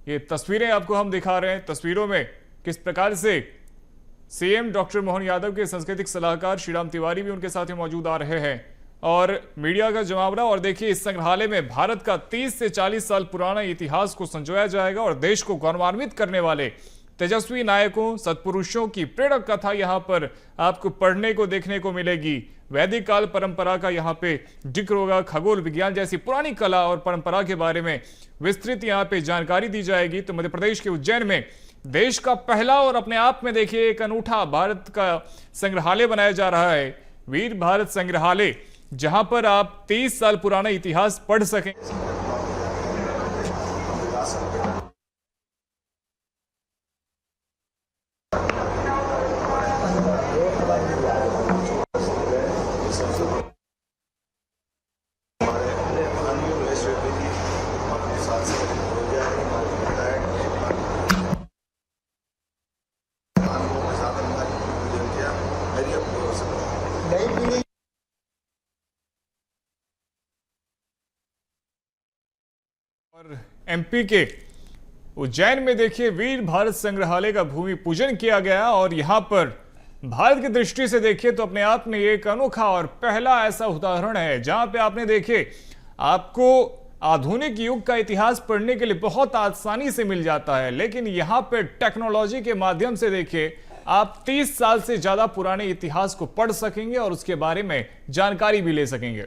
ये तस्वीरें आपको हम दिखा रहे हैं। तस्वीरों में किस प्रकार से सीएम डॉक्टर मोहन यादव के सांस्कृतिक सलाहकार श्रीराम तिवारी भी उनके साथ में मौजूद आ रहे हैं और मीडिया का जमावड़ा। और देखिए, इस संग्रहालय में भारत का 30 से 40 साल पुराना इतिहास को संजोया जाएगा और देश को गौरवान्वित करने वाले तेजस्वी नायकों, सत्पुरुषों की प्रेरक कथा यहाँ पर आपको पढ़ने को देखने को मिलेगी। वैदिक काल परंपरा का यहाँ पे जिक्र होगा। खगोल विज्ञान जैसी पुरानी कला और परंपरा के बारे में विस्तृत यहाँ पे जानकारी दी जाएगी। तो मध्य प्रदेश के उज्जैन में देश का पहला और अपने आप में देखिए एक अनूठा भारत का संग्रहालय बनाया जा रहा है, वीर भारत संग्रहालय, जहां पर आप 30 साल पुराना इतिहास पढ़ सकें। और एमपी के उज्जैन में देखिए वीर भारत संग्रहालय का भूमि पूजन किया गया और यहां पर भारत की दृष्टि से देखिए तो अपने आप में एक अनोखा और पहला ऐसा उदाहरण है जहां पे आपने देखे आपको आधुनिक युग का इतिहास पढ़ने के लिए बहुत आसानी से मिल जाता है, लेकिन यहां पे टेक्नोलॉजी के माध्यम से देखिए आप 30 साल से ज्यादा पुराने इतिहास को पढ़ सकेंगे और उसके बारे में जानकारी भी ले सकेंगे।